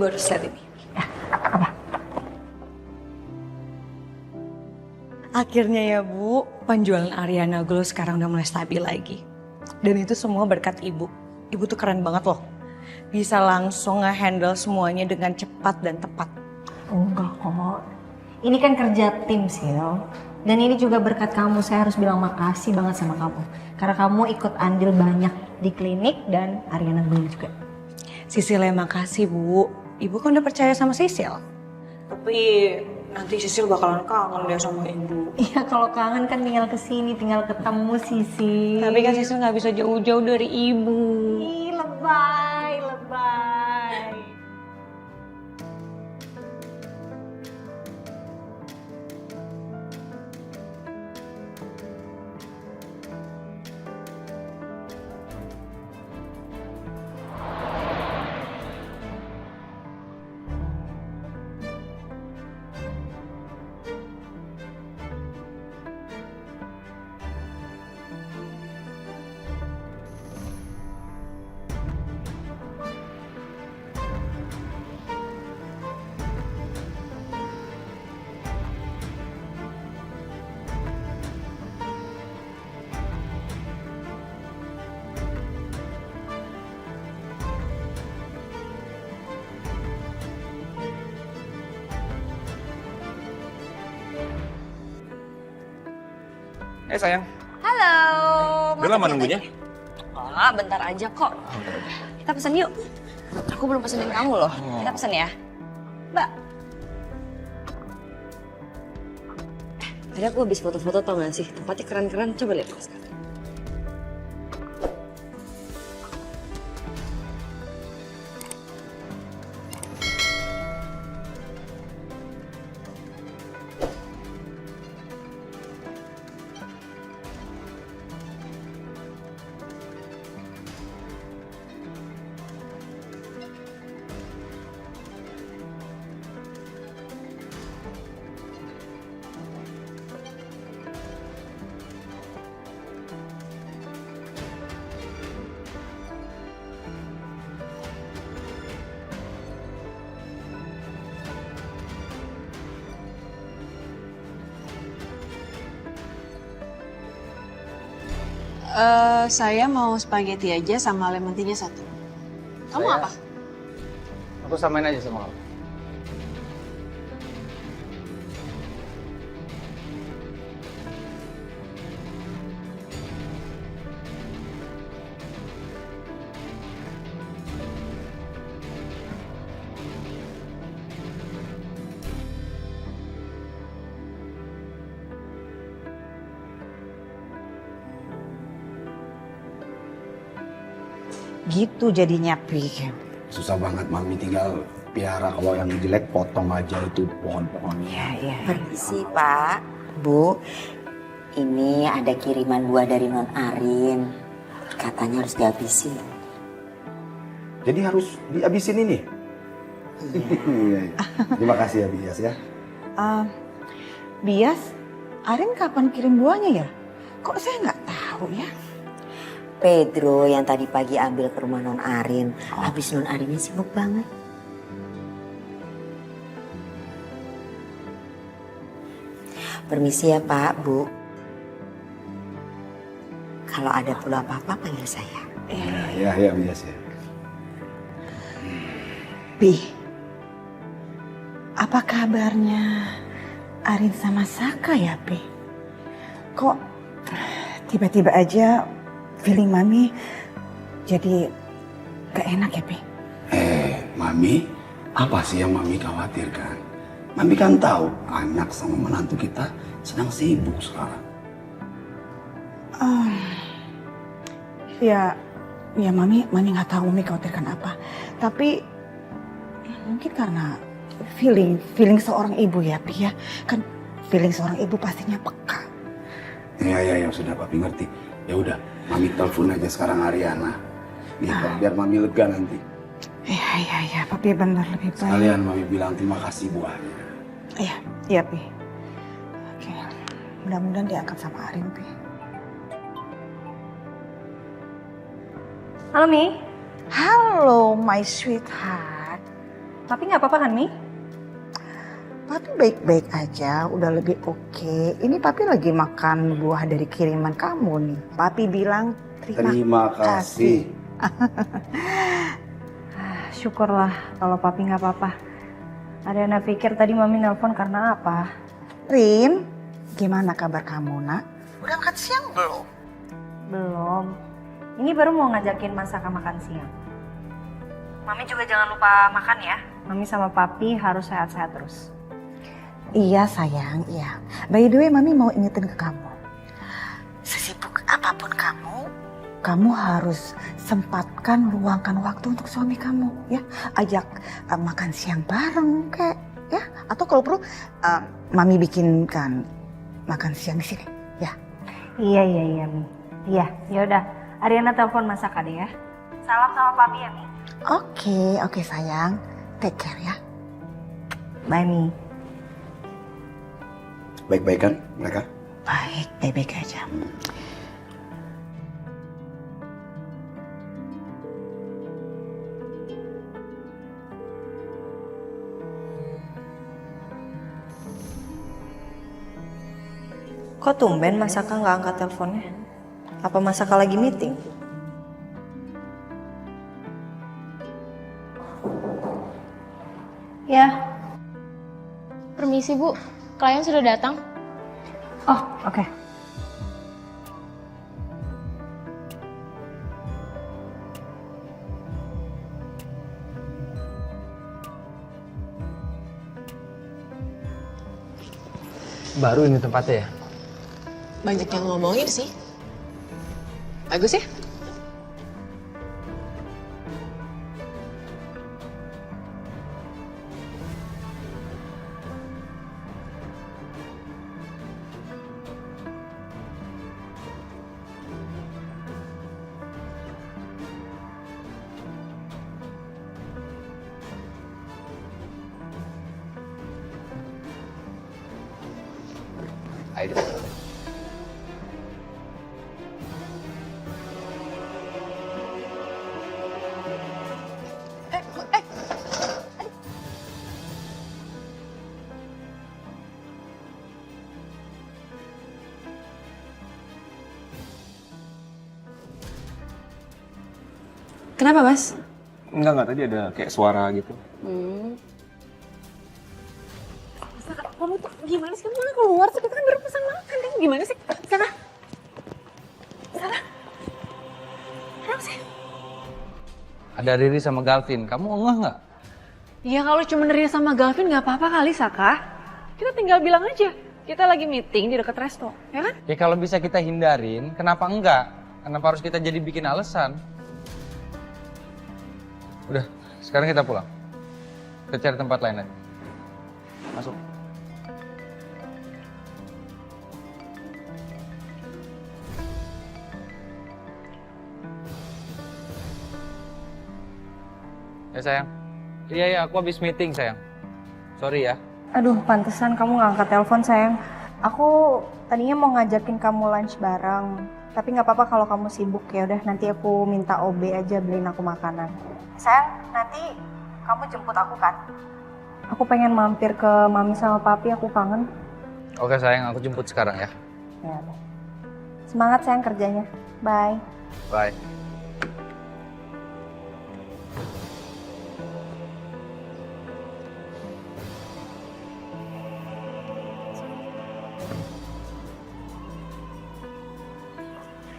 Ibu harus lihat ini. Akhirnya ya Bu, penjualan Ariana Glow sekarang udah mulai stabil lagi. Dan itu semua berkat Ibu. Ibu tuh keren banget loh. Bisa langsung nge-handle semuanya dengan cepat dan tepat. Enggak kok. Ini kan kerja tim, Sil. Dan ini juga berkat kamu. Saya harus bilang makasih banget sama kamu. Karena kamu ikut andil banyak di klinik dan Ariana Glow juga. Sisil ya makasih Bu. Ibu kan udah percaya sama Sisil. Tapi nanti Sisil bakalan kangen deh sama Ibu. Iya, kalau kangen kan tinggal kesini, tinggal ketemu Sisi. Tapi kan Sisil nggak bisa jauh-jauh dari Ibu. Ih, lebay, lebay. Sayang. Halo. Udah lama nunggunya? Oh, bentar aja kok. Kita pesen yuk. Aku belum pesenin kamu loh. Kita pesen ya. Mbak. Tadi aku habis foto-foto tau gak sih? Tempatnya keren-keren. Coba lihat sekarang. Saya mau spaghetti aja sama lemon tea-nya satu. Kamu apa? Aku samain aja sama kamu. Gitu jadinya Pi. Susah banget Mami, tinggal piara kalau yang jelek potong aja itu pohon-pohonnya. Iya. Permisi Pak, Bu. Ini ada kiriman buah dari Non Arin. Katanya harus dihabisin. Jadi harus dihabisin ini? Iya. Terima kasih ya Bias ya. Bias, Arin kapan kirim buahnya ya? Kok saya nggak tahu ya? Pedro yang tadi pagi ambil ke rumah Non Arin. Habis Non Arinnya sibuk banget. Permisi ya Pak, Bu. Kalau ada perlu apa-apa panggil saya. Ya Bias ya. Pi, apa kabarnya Arin sama Saka ya Pi? Kok tiba-tiba aja feeling Mami jadi gak enak ya Pi? Mami, apa sih yang Mami khawatirkan? Mami kan tahu anak sama menantu kita sedang sibuk sekarang. Ya Mami nggak tahu Mami khawatirkan apa. Tapi mungkin karena feeling seorang ibu ya Pi ya. Kan feeling seorang ibu pastinya peka. Ya sudah Papi ngerti. Ya udah, Mami telepon aja sekarang Ariana. Biar Mami lega nanti. Iya, Papi benar lebih baik. Sekalian Mami bilang terima kasih buahnya. Iya Pi. Oke, mudah-mudahan diangkat sama Arin Pi. Halo Mi. Halo my sweetheart. Papi nggak apa-apa kan, Mi? Papi baik-baik aja, udah lebih oke. Ini papi lagi makan buah dari kiriman kamu nih. Papi bilang terima kasih. Syukurlah kalau papi nggak apa-apa. Ariana pikir tadi mami nelpon karena apa? Rin, gimana kabar kamu nak? Udah makan siang belum? Belum. Ini baru mau ngajakin masakan makan siang. Mami juga jangan lupa makan ya. Mami sama papi harus sehat-sehat terus. Iya sayang, iya. By the way, mami mau ingetin ke kamu. Sesibuk apapun kamu harus sempatkan, luangkan waktu untuk suami kamu, ya. Ajak makan siang bareng, kayak, ya. Atau kalau perlu, mami bikinkan makan siang di sini, ya. Iya, Mi. Iya, yaudah. Ariana telepon masak adek ya. Salam sama papi ya, Mi. Oke sayang. Take care ya. Bye, Mi. Baik-baik kan mereka? Baik-baik aja. Kok tumben Masaka nggak angkat teleponnya? Apa Masaka lagi meeting? Ya. Permisi, Bu. Klien sudah datang. Oh, oke. Baru ini tempatnya ya? Banyak yang ngomongin sih. Bagus ya? Ayo. Kenapa, Mas? Enggak, tadi ada kayak suara gitu. Kamu tuh gimana sih? Kamu malah keluar, kita kan baru pesan makan. Kamu gimana sih? Sarah? Kenapa sih? Ada Riri sama Galvin, kamu enggak nggak? Ya kalau cuma Ria sama Galvin nggak apa-apa kali, Saka. Kita tinggal bilang aja, kita lagi meeting di dekat resto, ya kan? Ya kalau bisa kita hindarin, kenapa enggak? Kenapa harus kita jadi bikin alasan? Udah, sekarang kita pulang. Kita cari tempat lain aja. Masuk. Ya sayang. Iya, aku habis meeting sayang. Sorry ya. Aduh, pantesan kamu nggak angkat telepon, sayang. Aku tadinya mau ngajakin kamu lunch bareng. Tapi nggak apa-apa kalau kamu sibuk, ya udah nanti aku minta OB aja beliin aku makanan. Sayang, nanti kamu jemput aku kan? Aku pengen mampir ke mami sama papi, aku kangen. Oke sayang, aku jemput sekarang ya. Ya udah. Semangat sayang kerjanya. Bye. Bye.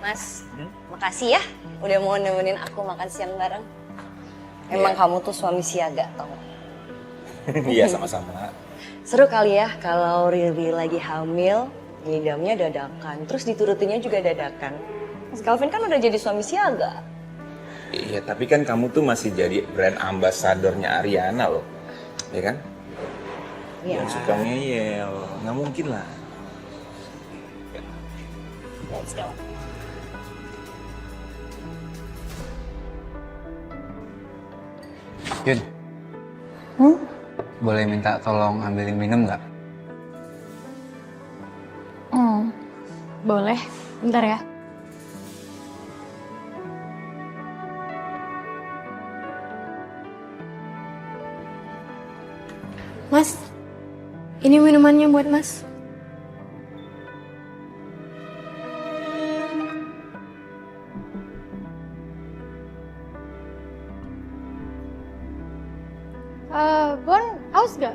Mas, makasih ya udah mau nemenin aku makan siang bareng. Emang kamu tuh suami siaga, tau gak? Iya, sama-sama. Seru kali ya kalau Riri lagi hamil, ngidamnya dadakan, terus diturutinnya juga dadakan. Mas Calvin kan udah jadi suami siaga. Iya, tapi kan kamu tuh masih jadi brand ambasadornya Ariana loh. Ya kan? Iya. Yang suka ngeyel, nggak mungkin lah. Let's go. Yun. Boleh minta tolong ambilin minum nggak? Boleh. Bentar ya. Mas, ini minumannya buat Mas. Bon, haus gak?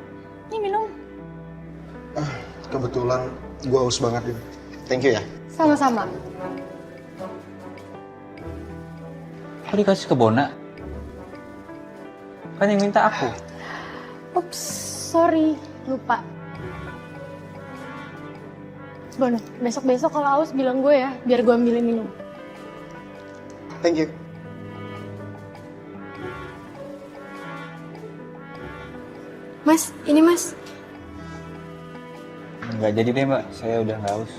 Ini minum. Kebetulan gue haus banget ini. Thank you ya. Sama-sama. Kok dikasih ke Bona? Kan yang minta aku. Ups, sorry, lupa. Bon, besok-besok kalau haus bilang gue ya, biar gue ambilin minum. Thank you. Mas, ini Mas. Nggak jadi deh mbak, saya udah nggak haus.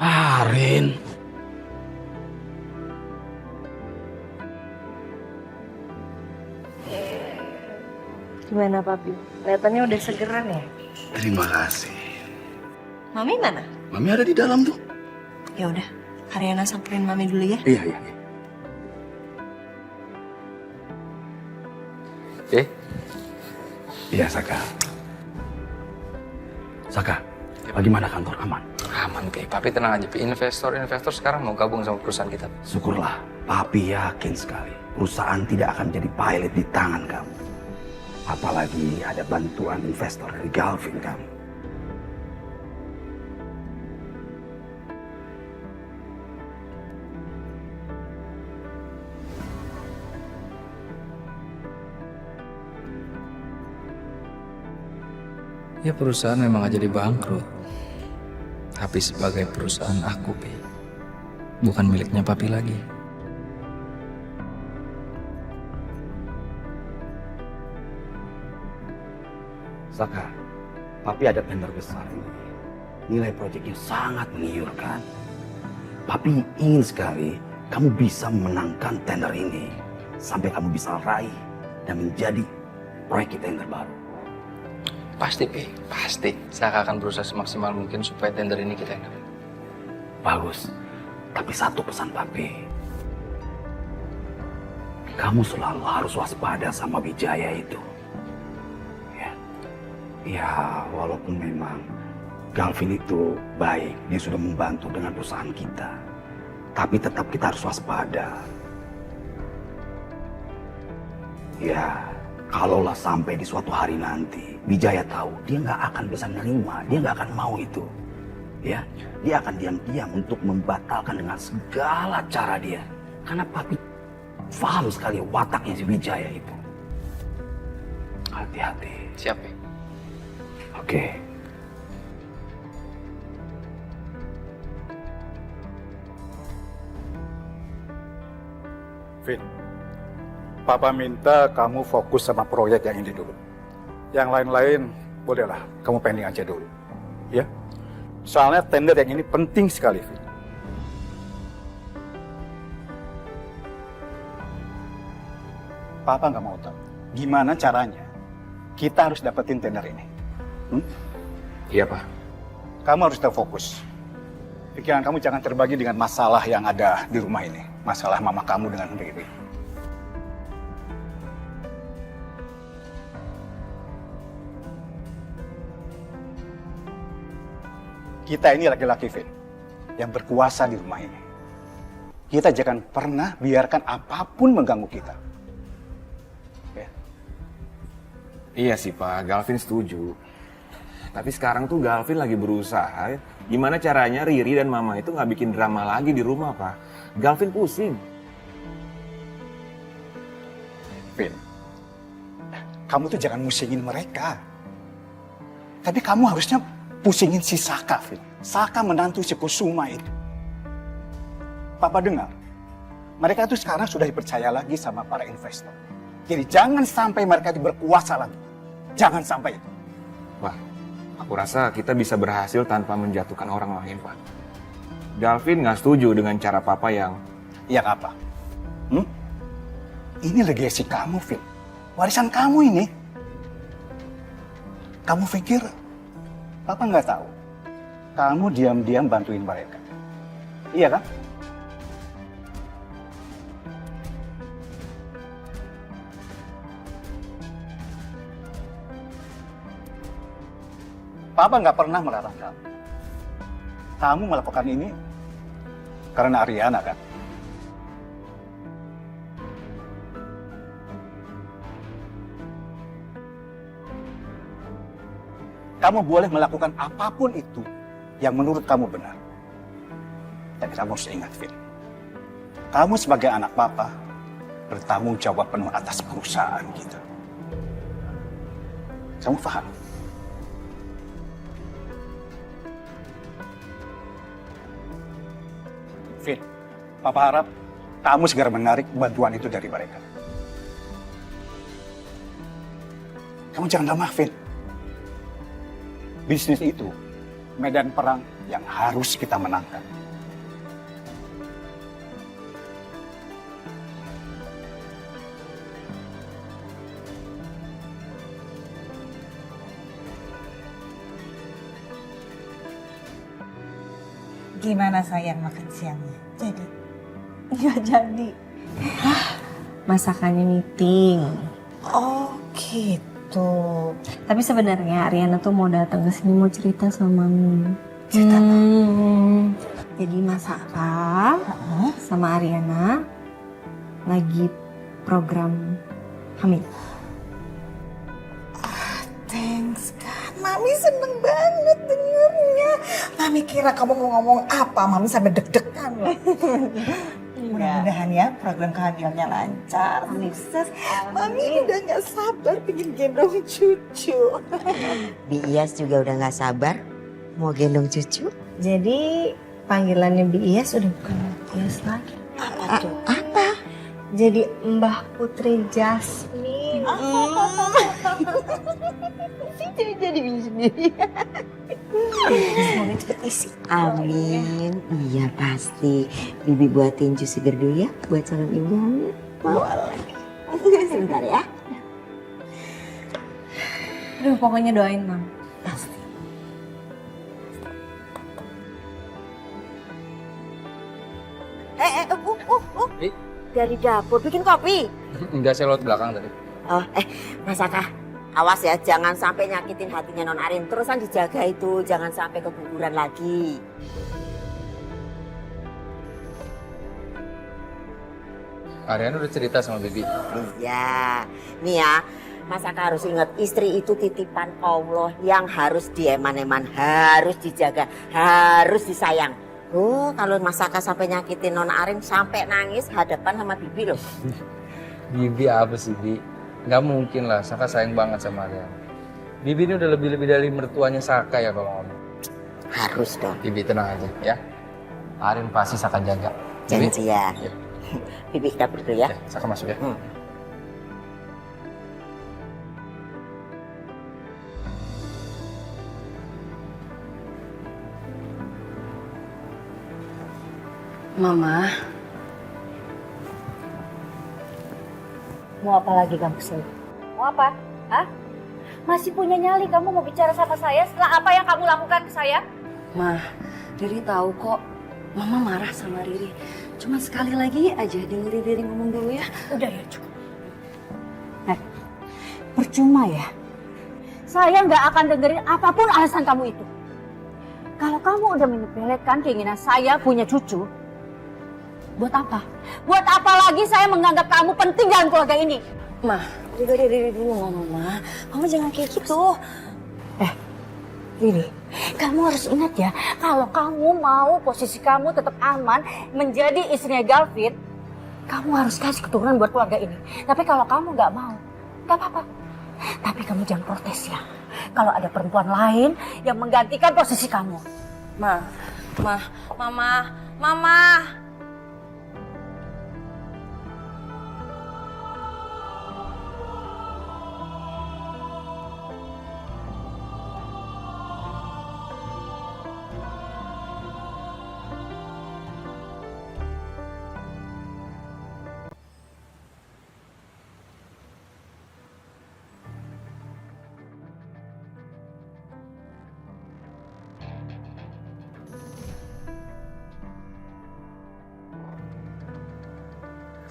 Arin. Gimana Papi? Kelihatannya udah segeran ya? Terima kasih. Mami mana? Mami ada di dalam tuh. Ya udah, Ariana samperin Mami dulu ya. Iya, iya. Iya, Saka. Saka, bagaimana kantor aman? Aman Pi, Papi tenang aja Pi. Investor sekarang mau gabung sama perusahaan kita. Syukurlah, Papi yakin sekali perusahaan tidak akan jadi pilot di tangan kamu. Apalagi ada bantuan investor dari Galvin kamu. Ya perusahaan memang aja bangkrut. Tapi sebagai perusahaan aku Pi, bukan miliknya Papi lagi. Saka, Papi ada tender besar ini. Nilai proyeknya sangat menggiurkan. Papi ingin sekali kamu bisa memenangkan tender ini. Sampai kamu bisa raih dan menjadi proyek kita yang terbaru. Pasti Pi, pasti. Saya akan berusaha semaksimal mungkin supaya tender ini kita yang dapat. Bagus, tapi satu pesan Papi. Kamu selalu harus waspada sama Wijaya itu. Ya, walaupun memang Galvin itu baik, dia sudah membantu dengan perusahaan kita. Tapi tetap kita harus waspada. Ya, kalaulah sampai di suatu hari nanti, Wijaya tahu, dia nggak akan bisa nerima, dia nggak akan mau itu. Ya, dia akan diam-diam untuk membatalkan dengan segala cara dia. Karena Papi paham sekali wataknya si Wijaya itu. Hati-hati. Siap Pi. Oke. Vin, Papa minta kamu fokus sama proyek yang ini dulu. Yang lain-lain bolehlah kamu pending aja dulu, ya. Soalnya tender yang ini penting sekali, Vin. Papa nggak mau tahu gimana caranya kita harus dapetin tender ini. Iya Pak. Kamu harus tetap fokus. Pikiran kamu jangan terbagi dengan masalah yang ada di rumah ini. Masalah mama kamu dengan Riri. Kita ini laki-laki, Vin, yang berkuasa di rumah ini. Kita jangan pernah biarkan apapun mengganggu kita. Ya. Iya sih Pak, Galvin setuju. Tapi sekarang tuh Galvin lagi berusaha gimana caranya Riri dan Mama itu nggak bikin drama lagi di rumah, Pak. Galvin pusing. Vin, kamu tuh jangan musingin mereka. Tapi kamu harusnya pusingin si Saka, Vin. Saka menantu si Kusuma itu. Papa dengar, mereka tuh sekarang sudah dipercaya lagi sama para investor. Jadi jangan sampai mereka itu berkuasa lagi. Jangan sampai itu. Pak, aku rasa kita bisa berhasil tanpa menjatuhkan orang lain, Pak. Galvin nggak setuju dengan cara Papa yang... Yang apa? Ini legasi kamu, Vin. Warisan kamu ini. Kamu pikir Papa nggak tahu? Kamu diam-diam bantuin mereka. Iya kan? Papa nggak pernah melarang kamu. Kamu melakukan ini karena Ariana kan? Kamu boleh melakukan apapun itu yang menurut kamu benar. Tapi kamu harus ingat, Vin. Kamu sebagai anak Papa bertanggung jawab penuh atas perusahaan kita. Kamu paham? Vin, Papa harap kamu segera menarik bantuan itu dari mereka. Kamu jangan lemah, Vin. Bisnis itu medan perang yang harus kita menangkan. Gimana sayang makan siangnya? Jadi? Nggak jadi. Masakannya meeting. Oh gitu. Tapi sebenarnya Ariana tuh mau datang ke sini mau cerita sama Mami. Cerita apa? Jadi Masaka sama Ariana lagi program hamil. Thanks kan, Mami seneng banget dengernya. Mami kira kamu mau ngomong apa, Mami sampai deg-degan loh. Mudah-mudahan ya program kehamilannya lancar, sukses. Mami udah gak sabar pengen gendong cucu. Bi Iyas juga udah gak sabar mau gendong cucu. Jadi panggilannya Bi Iyas udah bukan Iyas lagi. Apa tuh? Apa? Jadi Mbah Putri Jasmine. Jadi Bi sendiri. Semoga cepet isi. Amin. Iya pasti. Bibi buatin jus seger dulu ya buat calon ibu hamil. Boleh. Sebentar ya. Aduh pokoknya doain Mam. Pasti. Dari dapur bikin kopi. Enggak, saya lewat belakang tadi. Oh, Masaka, awas ya, jangan sampai nyakitin hatinya Non Arin. Terusan dijaga itu, jangan sampai keguguran lagi. Ariana udah cerita sama Bibi. Iya, nih ya, Masaka harus ingat istri itu titipan Allah yang harus dieman-eman, harus dijaga, harus disayang. Oh, kalau Masaka sampai nyakitin Non Arin sampai nangis hadapan sama Bibi loh. Bibi apa sih, Bi? Nggak mungkin lah, Saka sayang banget sama Ariana. Bibi ini udah lebih-lebih dari mertuanya Saka ya kalau ngomong. Harus dong. Bibi tenang aja ya. Arin pasti Saka jaga. Janji ya. Iya. Bibi ke dapur dulu ya. Oke, Saka masuk ya. Mama. Mau apa lagi kamu sih? Mau apa? Hah? Masih punya nyali kamu mau bicara sama saya setelah apa yang kamu lakukan ke saya? Ma, Riri tahu kok. Mama marah sama Riri. Cuma sekali lagi aja dengerin Riri ngomong dulu ya. Udah ya cukup. Percuma ya. Saya nggak akan dengerin apapun alasan kamu itu. Kalau kamu udah menyepelekan keinginan saya punya cucu, buat apa? Buat apa lagi saya menganggap kamu penting dalam keluarga ini? Ma, Riri dulu ngomong, Ma. Mama jangan kayak gitu. Riri, kamu harus ingat ya, kalau kamu mau posisi kamu tetap aman menjadi istrinya Galvin, kamu harus kasih keturunan buat keluarga ini. Tapi kalau kamu nggak mau, nggak apa-apa. Tapi kamu jangan protes ya. Kalau ada perempuan lain yang menggantikan posisi kamu. Mama.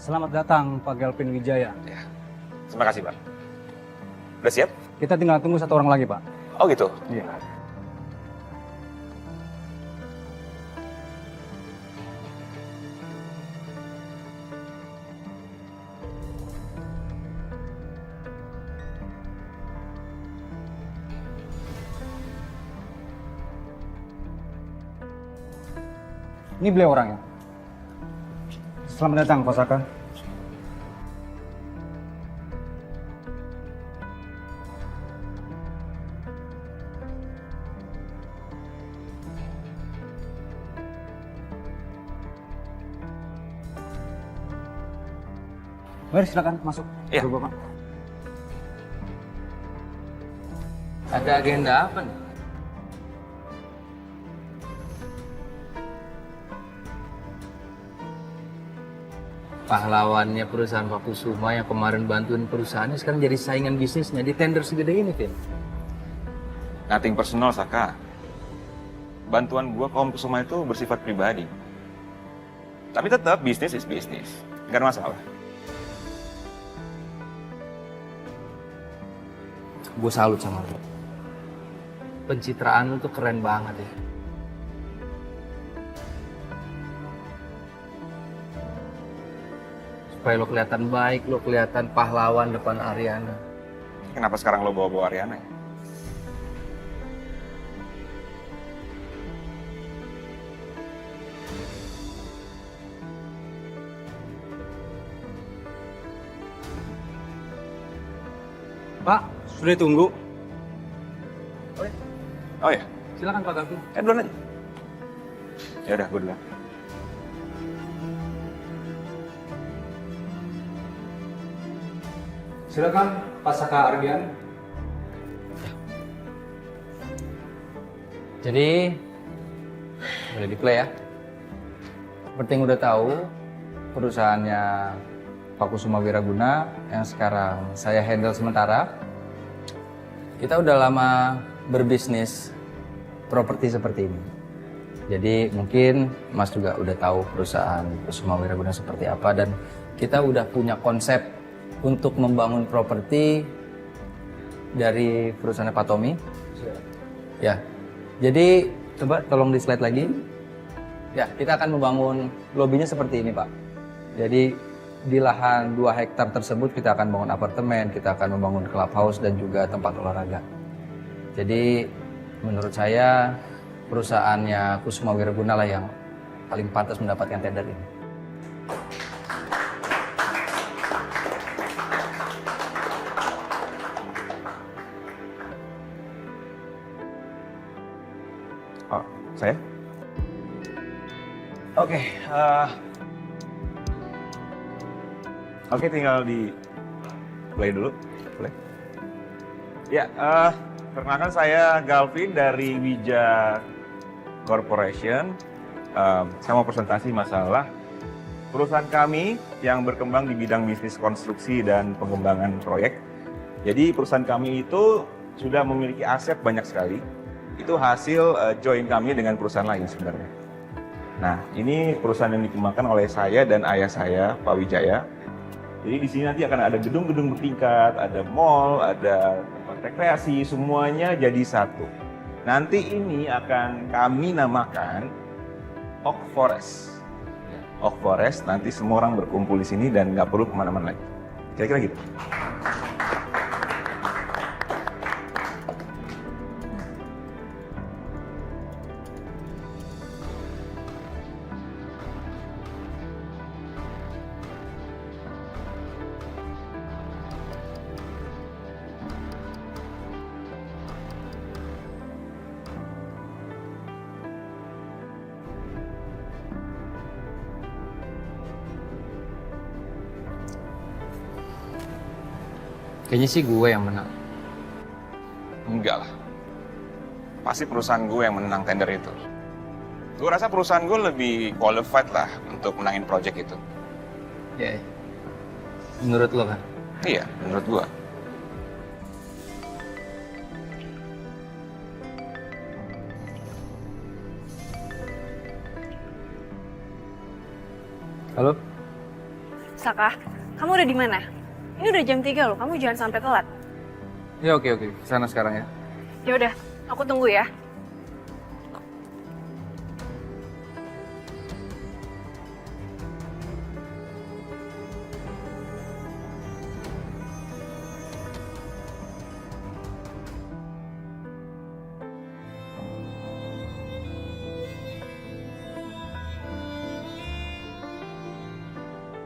Selamat datang Pak Galvin Wijaya. Ya. Terima kasih, Pak. Udah siap? Kita tinggal tunggu satu orang lagi, Pak. Oh gitu? Iya. Ini beliau orangnya. Selamat datang, Pak Saka. Mari silakan masuk. Iya. Bapak. Ada agenda apa nih? Pahlawannya perusahaan Pak Kusuma yang kemarin bantuin perusahaannya sekarang jadi saingan bisnisnya di tender segede ini, Vin. Nothing personal, Saka. Bantuan gua ke Om Kusuma itu bersifat pribadi. Tapi tetap bisnis is bisnis. Nggak ada masalah. Gue salut sama lo. Pencitraan lo tuh keren banget ya. Supaya lo kelihatan baik, lo kelihatan pahlawan depan Ariana. Kenapa sekarang lo bawa-bawa Ariana ya? Pak, sudah tunggu. Oh ya? Silakan Pak Galvin. Duluan aja. Ya udah, gue duluan. Silakan Pak Saka Ardian. Jadi, boleh di-play ya. Seperti yang udah tahu, perusahaannya Pak Kusuma Wiraguna yang sekarang saya handle sementara, kita udah lama berbisnis properti seperti ini. Jadi mungkin Mas juga udah tahu perusahaan Kusuma Wiraguna seperti apa dan kita udah punya konsep untuk membangun properti dari perusahaan Pak Tommy. Ya, jadi coba tolong di slide lagi. Ya, kita akan membangun lobinya seperti ini, Pak. Jadi di lahan 2 hektar tersebut kita akan bangun apartemen, kita akan membangun clubhouse dan juga tempat olahraga. Jadi menurut saya perusahaannya Kusuma Wiraguna lah yang paling pantas mendapatkan tender ini. Oh, saya? Oke, tinggal di play dulu. Boleh? Ya, perkenalkan saya Galvin dari Wija Corporation. Saya mau presentasi masalah perusahaan kami yang berkembang di bidang bisnis konstruksi dan pengembangan proyek. Jadi perusahaan kami itu sudah memiliki aset banyak sekali. Itu hasil join kami dengan perusahaan lain sebenarnya. Nah, ini perusahaan yang dikembangkan oleh saya dan ayah saya, Pak Wijaya. Jadi di sini nanti akan ada gedung-gedung bertingkat, ada mall, ada tempat rekreasi, semuanya jadi satu. Nanti ini akan kami namakan Oak Forest. Oak Forest, nanti semua orang berkumpul di sini dan nggak perlu kemana-mana lagi. Kira-kira gitu. Kayaknya sih gue yang menang. Enggak lah. Pasti perusahaan gue yang menang tender itu. Gue rasa perusahaan gue lebih qualified lah untuk menangin project itu. Ya, menurut lo kan? Iya, menurut gue. Halo? Saka, kamu udah di mana? Ini udah jam 3 loh, kamu jangan sampai telat. Ya oke, sana sekarang ya. Ya udah, aku tunggu ya.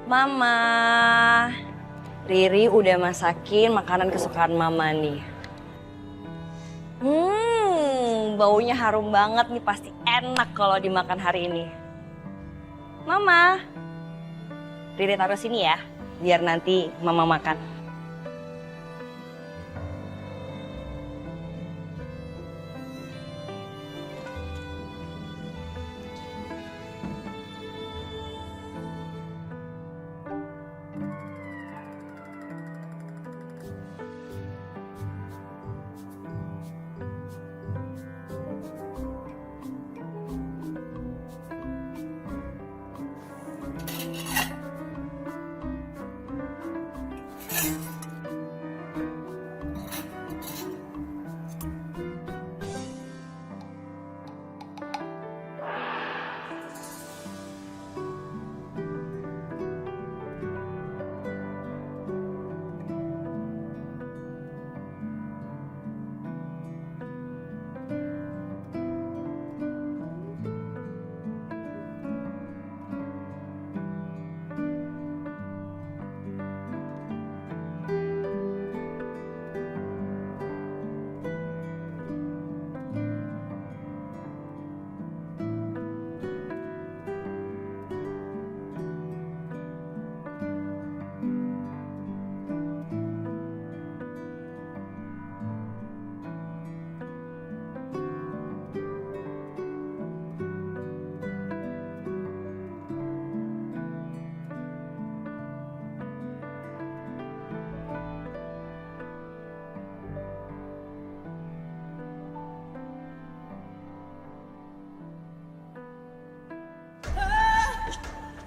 Mama, Riri udah masakin makanan kesukaan Mama nih. Baunya harum banget nih, pasti enak kalau dimakan hari ini. Mama, Riri taruh sini ya, biar nanti Mama makan.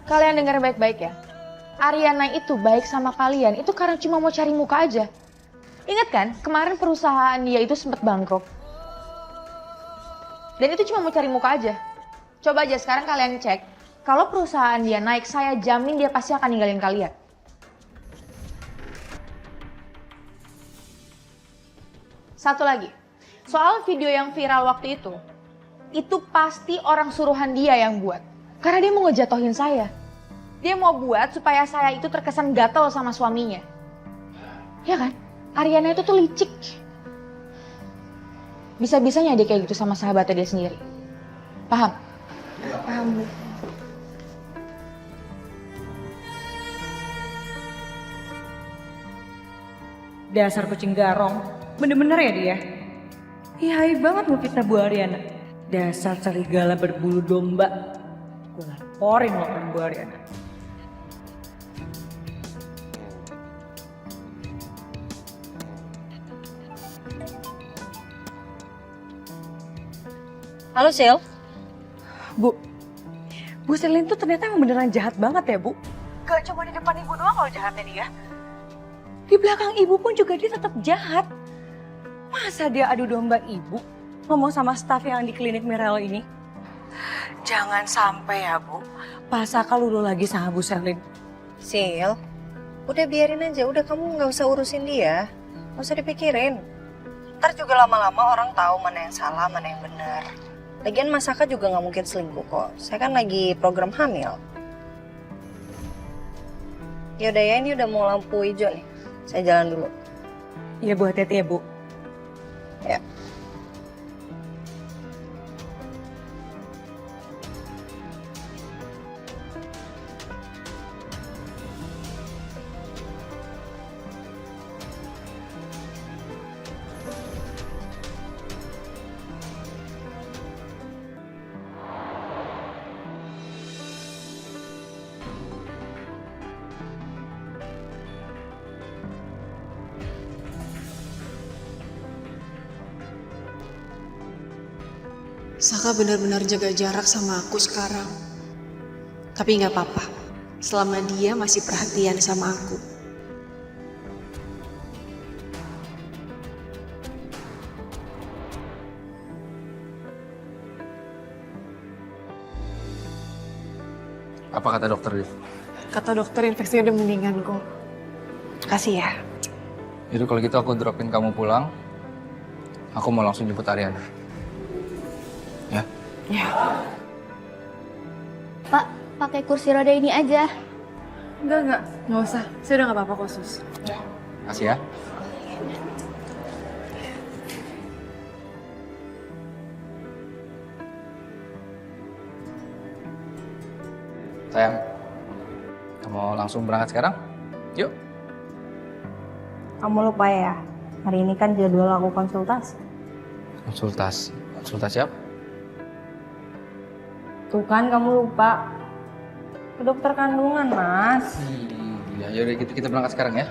Kalian dengar baik-baik ya. Ariana itu baik sama kalian itu karena cuma mau cari muka aja. Ingat kan, kemarin perusahaan dia itu sempat bangkrut. Dan itu cuma mau cari muka aja. Coba aja sekarang kalian cek. Kalau perusahaan dia naik, saya jamin dia pasti akan ninggalin kalian. Satu lagi, soal video yang viral waktu itu pasti orang suruhan dia yang buat. Karena dia mau ngejatohin saya. Dia mau buat supaya saya itu terkesan gatel sama suaminya. Ya kan? Ariana itu tuh licik. Bisa-bisanya dia kayak gitu sama sahabatnya dia sendiri. Paham? Paham, Bu. Dasar kucing garong. Bener-bener ya dia? Ihai banget ngefitnah Bu Ariana. Dasar serigala berbulu domba. Gue laporin lo ke Bu Ariana. Halo Sil. Bu Selin tuh ternyata emang beneran jahat banget ya Bu. Gak cuma di depan ibu doang kalau jahatnya dia. Di belakang ibu pun juga dia tetap jahat. Masa dia adu domba ibu ngomong sama staf yang di klinik Mirelo ini? Jangan sampai ya Bu, Pak Saka lulu lagi sama Bu Selin. Sil, udah biarin aja, udah kamu nggak usah urusin dia. Nggak usah dipikirin. Ntar juga lama-lama orang tahu mana yang salah, mana yang benar. Lagian Mas Saka juga nggak mungkin selingkuh kok. Saya kan lagi program hamil. Yaudah ya, ini udah mau lampu hijau nih. Saya jalan dulu. Iya Bu, hati-hati ya Bu. Ya. Saka benar-benar jaga jarak sama aku sekarang. Tapi nggak apa-apa. selama dia masih perhatian sama aku. Apa kata dokter, Liv? Kata dokter infeksinya udah mendingan kok. Kasih ya. Jadi kalau gitu aku dropin kamu pulang. Aku mau langsung jemput Ariana. Ya? Ya. Pak, pakai kursi roda ini aja. Enggak usah. Saya udah nggak apa-apa kok, Sus. Kasih ya. Sayang, kamu langsung berangkat sekarang? Yuk. Kamu lupa ya, hari ini kan jadwal aku konsultasi. Konsultasi? Konsultasi apa? Tuh kan kamu lupa. Ke dokter kandungan, Mas. Ya, yaudah kita berangkat sekarang ya.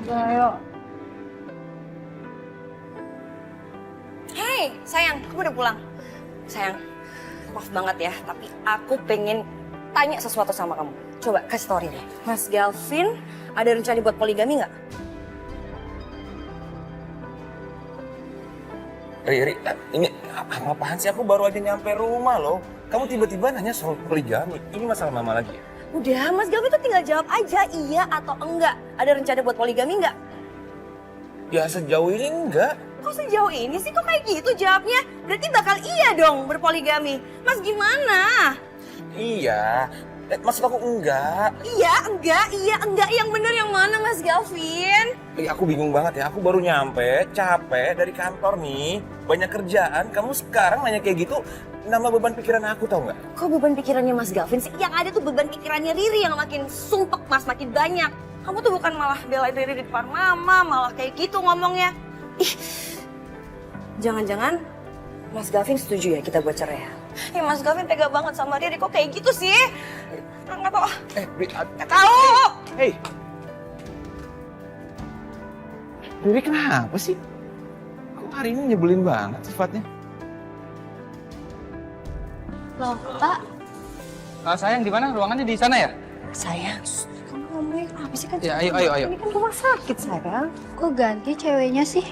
Udah, ayo. Hei, sayang, kamu udah pulang? Sayang, maaf banget ya, tapi aku pengen tanya sesuatu sama kamu. Coba kasih tau Riri. Mas Galvin ada rencana buat poligami nggak? Riri, ini apaan sih? Aku baru aja nyampe rumah loh. Kamu tiba-tiba nanya soal poligami. Ini masalah mama lagi ya? Udah, Mas Galvin tuh tinggal jawab aja iya atau enggak. Ada rencana buat poligami nggak? Ya sejauh ini enggak. Kok sejauh ini sih kok kayak gitu jawabnya? Berarti bakal iya dong berpoligami. Mas gimana? Iya, maksud aku enggak. Iya, enggak. Yang bener yang mana Mas Galvin? Aku bingung banget ya, aku baru nyampe, capek dari kantor nih. Banyak kerjaan, kamu sekarang nanya kayak gitu, nambah beban pikiran aku tau nggak? Kok beban pikirannya Mas Galvin sih? Yang ada tuh beban pikirannya Riri yang makin sumpek Mas, makin banyak. Kamu tuh bukan malah belain Riri di depan mama, malah kayak gitu ngomongnya. Ih, jangan-jangan Mas Galvin setuju ya kita buat cerai ya? Mas Galvin tega banget sama Riri, kok kayak gitu sih? Nggak tau. Nggak tahu. Hei. Riri kenapa sih? Kok hari ini nyebelin banget sifatnya? Loh, Pak. Sayang, di mana? Ruangannya di sana ya? Sayang, kamu ngomongnya kenapa sih kan? Ya, ayo. Ini kan rumah sakit, sayang. Kok ganti ceweknya sih?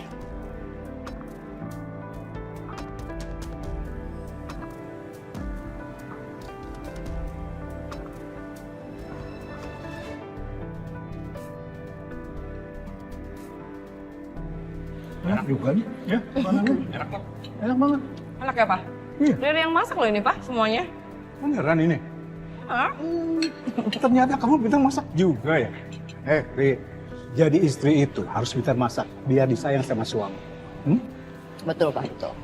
Enak juga nih, ya? Enak banget. Enak banget. Enak ya, Pak? Iya. Riri yang masak loh ini, Pak, semuanya. Beneran ini? Hah? Ternyata kamu pintar masak juga ya? Ri, jadi istri itu harus pintar masak biar disayang sama suami. Betul, Pak, betul.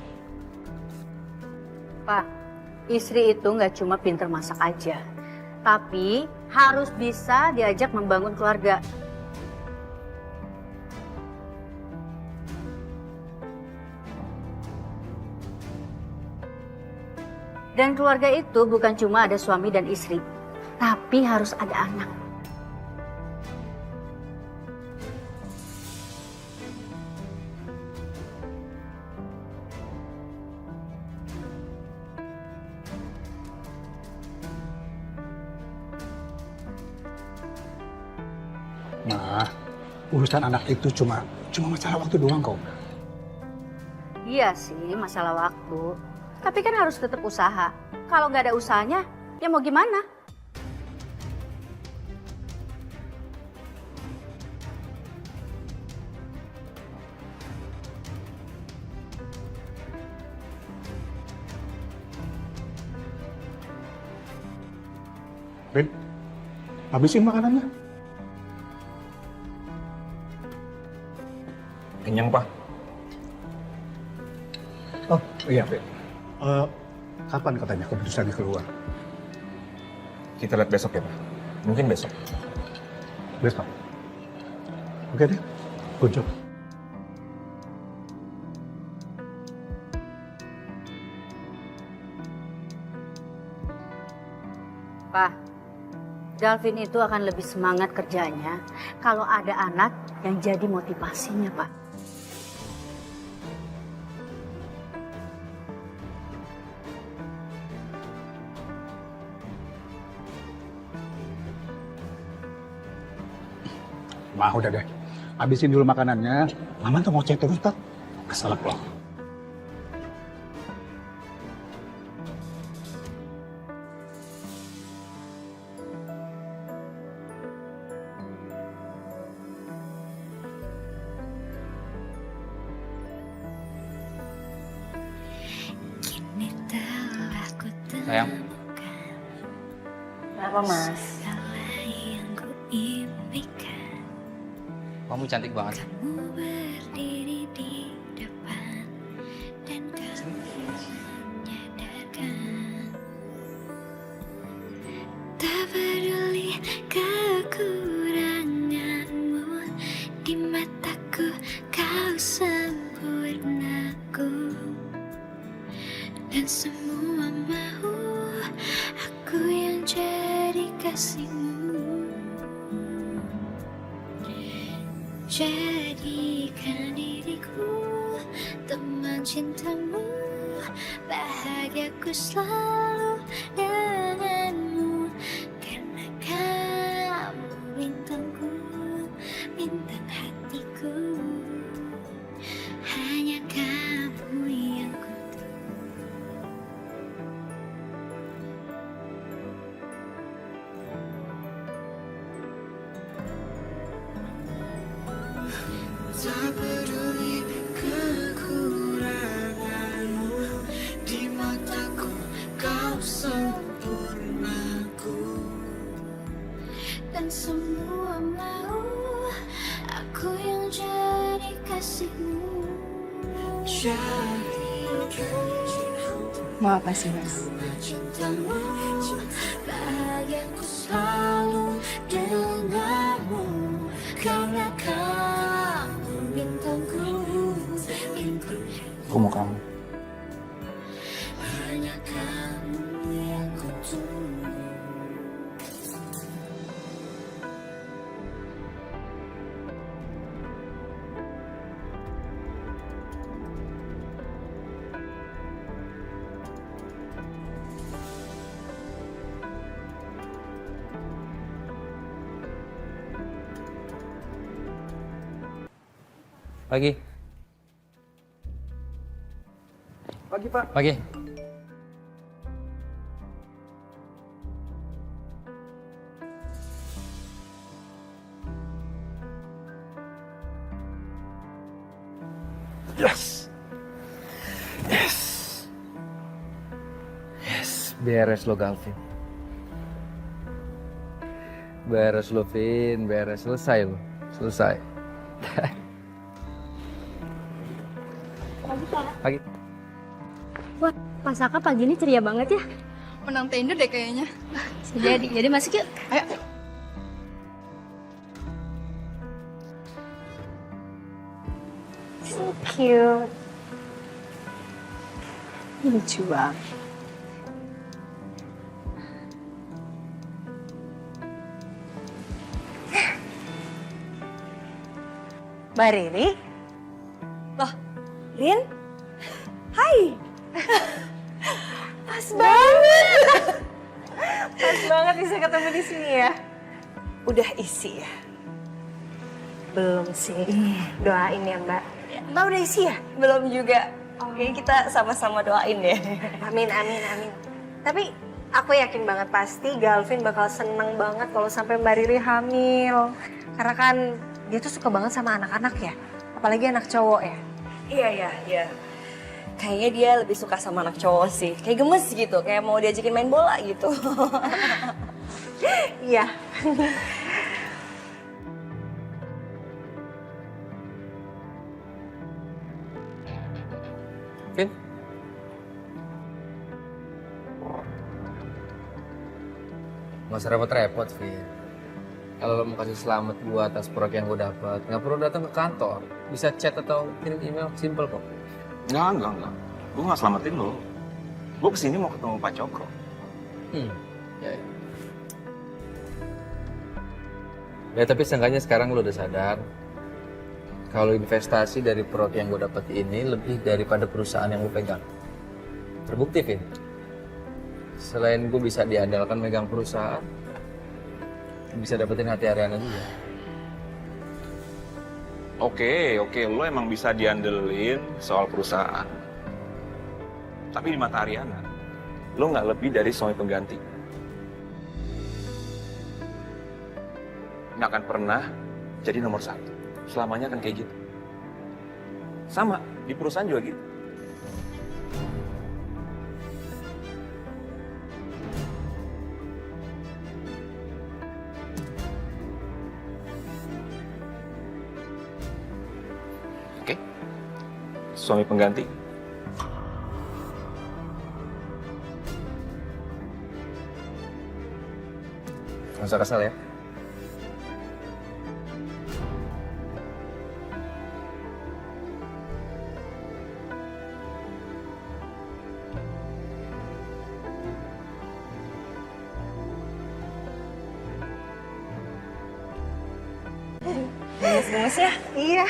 Pak, istri itu nggak cuma pintar masak aja, tapi harus bisa diajak membangun keluarga. Dan keluarga itu bukan cuma ada suami dan istri, tapi harus ada anak. Nah, urusan anak itu cuma masalah waktu doang kok. Iya sih, masalah waktu. Tapi kan harus tetap usaha. Kalau nggak ada usahanya, ya mau gimana? Rin, habisin makanannya. Kenyang, Pak. Oh iya, Rin. Kapan katanya keputusannya keluar? Kita lihat besok ya, Pak. Mungkin besok. Besok. Oke deh, good job. Pak, Galvin itu akan lebih semangat kerjanya kalau ada anak yang jadi motivasinya, Pak. Mah udah deh. Habisin dulu makanannya. Mama tuh mau cek terus tak? Keselak loh. Sayang. Kenapa Mas? Kamu cantik banget. Tak peduli kekuranganmu, di mataku kau sempurnaku, dan semua mau aku yang jadi kasihmu. Jadikan diriku teman cintamu, bahagiaku selalu denganmu, karena kamu bintangku, bintang hatiku, hanya kamu yang ku tak peduli kekuranganmu, di mataku kau sempurnaku, dan semua mau aku yang jadi kasihmu. Mau apa sih, Mas? Cintamu, bahagiaku selalu denganmu, karena kamu bintangku, bintang Aku mau kamu. hanya kamu yang ku tunggu. Pagi. Pagi, Pak. Pagi. Yes. Yes. Yes, beres lo Galvin. Beres lo Vin, beres, selesai lo. Selesai. Pagi. Wah, Pak Saka pagi ini ceria banget ya. Menang tender deh kayaknya. Jadi masuk yuk. Ayo. So cute. Lucu banget. Mbak Riri? Loh, Rin? Hai. Pas banget. Pas banget bisa ketemu di sini ya. Udah isi ya? Belum sih. Doain ya Mbak. Mbak udah isi ya? Belum juga. Oke, kita sama-sama doain ya. Amin, amin, amin. Tapi aku yakin banget pasti Galvin bakal seneng banget kalau sampai Mbak Riri hamil. Karena kan dia tuh suka banget sama anak-anak ya. Apalagi anak cowok ya. Iya. Kayaknya dia lebih suka sama anak cowok sih. Kayak gemes gitu, kayak mau diajakin main bola gitu. Iya. Vin? Nggak usah repot-repot, Vin. Kalau lo mau kasih selamat gue atas proyek yang gue dapat, nggak perlu datang ke kantor. Bisa chat atau kirim email, simple kok. Enggak. Gue nggak selamatin lo. Gue kesini mau ketemu Pak Cokro. Ya. Ya tapi seenggaknya sekarang lo udah sadar kalau investasi dari proyek yang gue dapat ini lebih daripada perusahaan yang gue pegang. Terbukti, Vin. Selain gue bisa diandalkan megang perusahaan, bisa dapetin hati Ariana juga. Oke, lo emang bisa diandelin soal perusahaan. Tapi di mata Ariana, lo nggak lebih dari suami pengganti. Nggak akan pernah jadi nomor satu. Selamanya akan kayak gitu. Sama, di perusahaan juga gitu. Oke, suami pengganti. Nggak usah kesel ya. Gemes-gemes ya? Iya.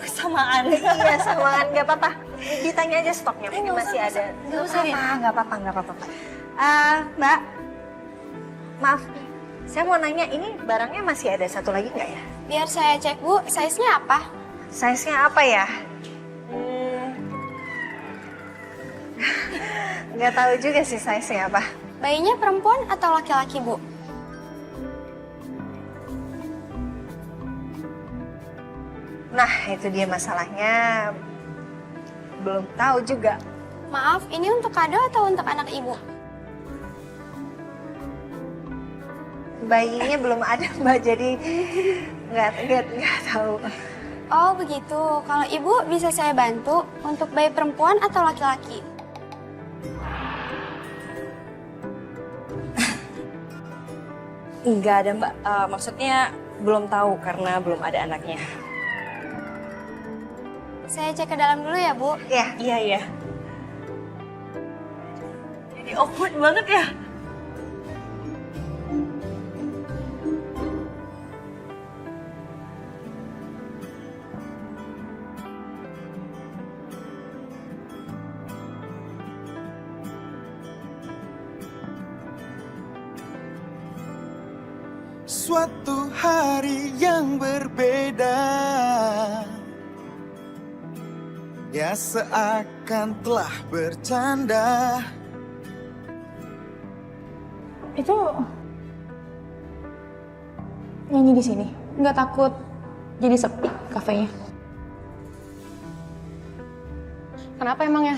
Samaan. Iya, samaan. Gak apa-apa. Ditanya aja stoknya, mungkin masih ada. Nggak usah, Rin. Gak apa-apa. Mbak, maaf. Saya mau nanya, ini barangnya masih ada satu lagi nggak ya? Biar saya cek, Bu. Size-nya apa? Size-nya apa ya? Nggak tahu juga sih size-nya apa. Bayinya perempuan atau laki-laki, Bu? Nah, itu dia masalahnya. Belum tahu juga. Maaf, ini untuk kado atau untuk anak ibu? Bayinya belum ada, Mbak, jadi nggak tahu. Oh, begitu. Kalau ibu bisa saya bantu untuk bayi perempuan atau laki-laki? Enggak ada, Mbak. Maksudnya belum tahu karena belum ada anaknya. Saya cek ke dalam dulu ya, Bu. Iya. Jadi awkward banget ya. Suatu hari yang berbeda, ya seakan telah bercanda. Itu nyanyi di sini, nggak takut jadi sepi kafenya? Kenapa emang ya?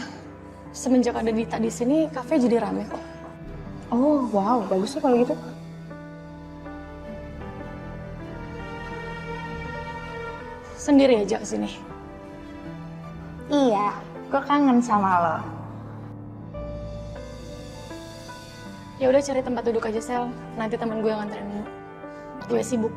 Semenjak ada Dita di sini, kafe jadi rame kok. Oh wow, bagus ya kalau gitu. Sendiri aja kesini? Iya, gue kangen sama lo. Ya udah cari tempat duduk aja, Sel. Nanti teman gue yang nganterin. Gue sibuk.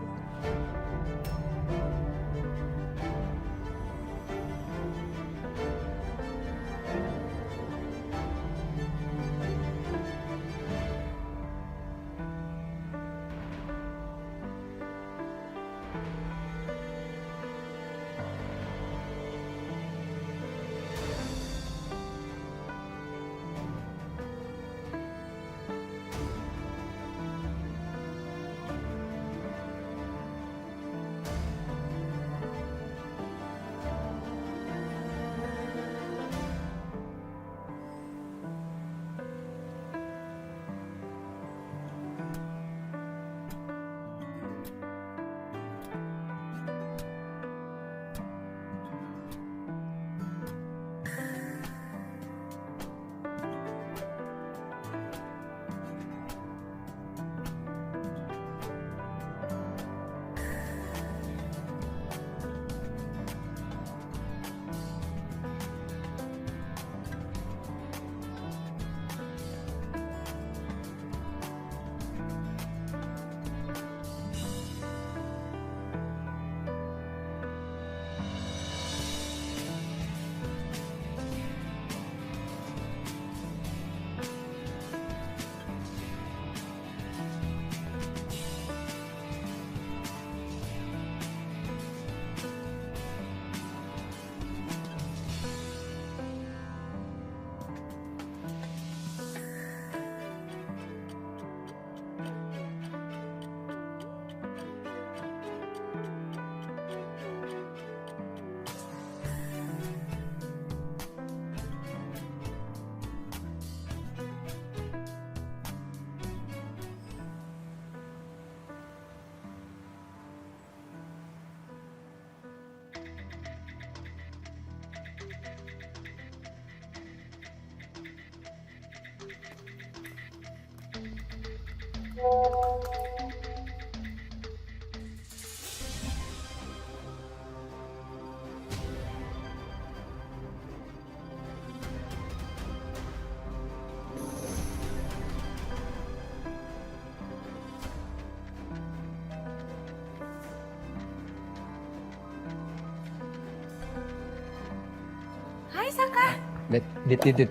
Dit.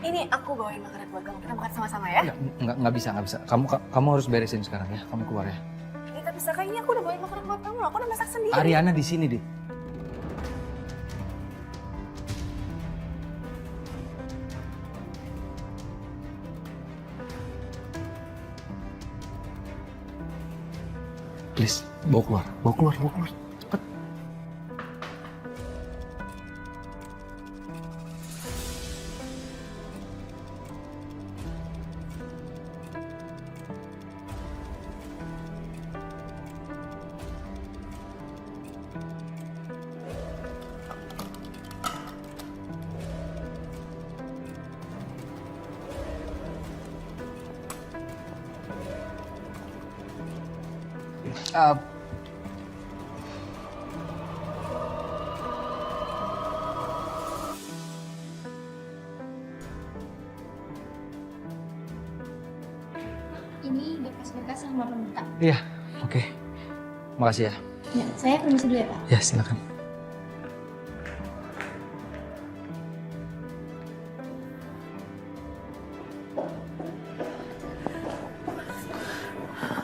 Ini aku bawain makanan buat kamu. Kita makan sama-sama ya. Nggak bisa. Kamu harus beresin sekarang ya. Kamu keluar ya. Tapi Saka, ini aku udah bawain makanan buat kamu loh. Aku udah masak sendiri. Ariana di sini, Dit. Please, bawa keluar. Cepet. Ini bekas-bekas yang Bapak minta. Iya, oke. Makasih ya. Ya, saya permisi dulu ya Pak. Ya, silakan.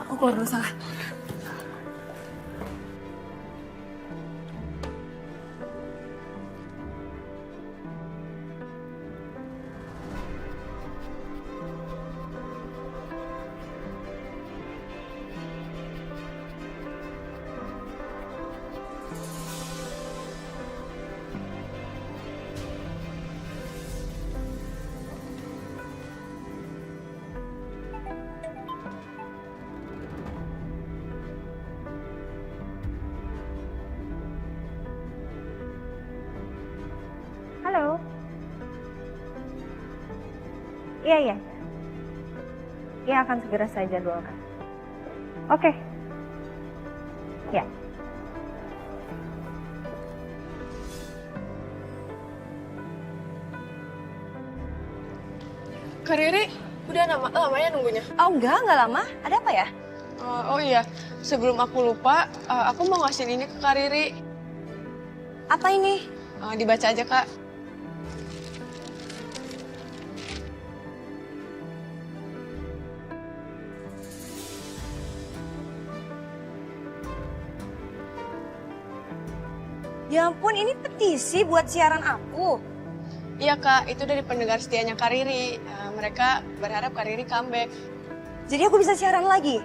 Aku keluar dulu, Saka. Halo. Iya. Iya, akan segera saya jadwalkan. Oke. Ya. Kak Riri, udah lamanya nunggunya? Oh enggak lama. Ada apa ya? Oh iya, sebelum aku lupa, aku mau ngasih ini ke Kak Riri. Apa ini? Dibaca aja, Kak. Ya ampun, ini petisi buat siaran aku. Iya, Kak, itu dari pendengar setianya Kak Riri. Mereka berharap Kak Riri comeback. Jadi aku bisa siaran lagi?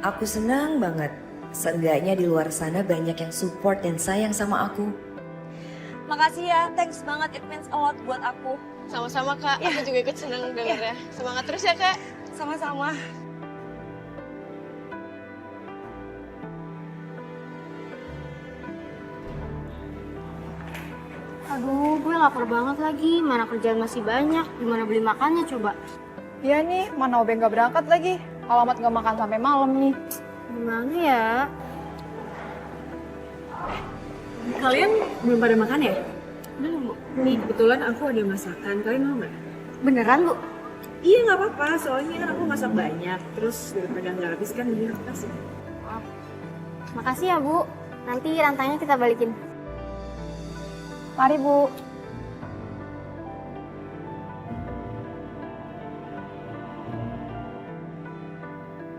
Aku senang banget. Seenggaknya di luar sana banyak yang support dan sayang sama aku. Makasih ya, thanks banget. It means a lot buat aku. Sama-sama, Kak. Aku juga ikut senang dengarnya. Semangat terus ya, Kak. Sama-sama. Aduh, gue lapar banget lagi. Mana kerjaan masih banyak. Gimana beli makannya coba? Iya nih, mana Obeng gak berangkat lagi. Alamat gak makan sampai malam nih. Gimana ya? Kalian belum pada makan ya? Belum, Bu. Nih, kebetulan aku ada masakan. Kalian mau nggak? Beneran, Bu? Iya, nggak apa-apa. Soalnya kan aku masak banyak. Terus daripada nggak habis kan, jadi aku kasih. Makasih ya, Bu. Nanti rantainya kita balikin. Mari, Bu.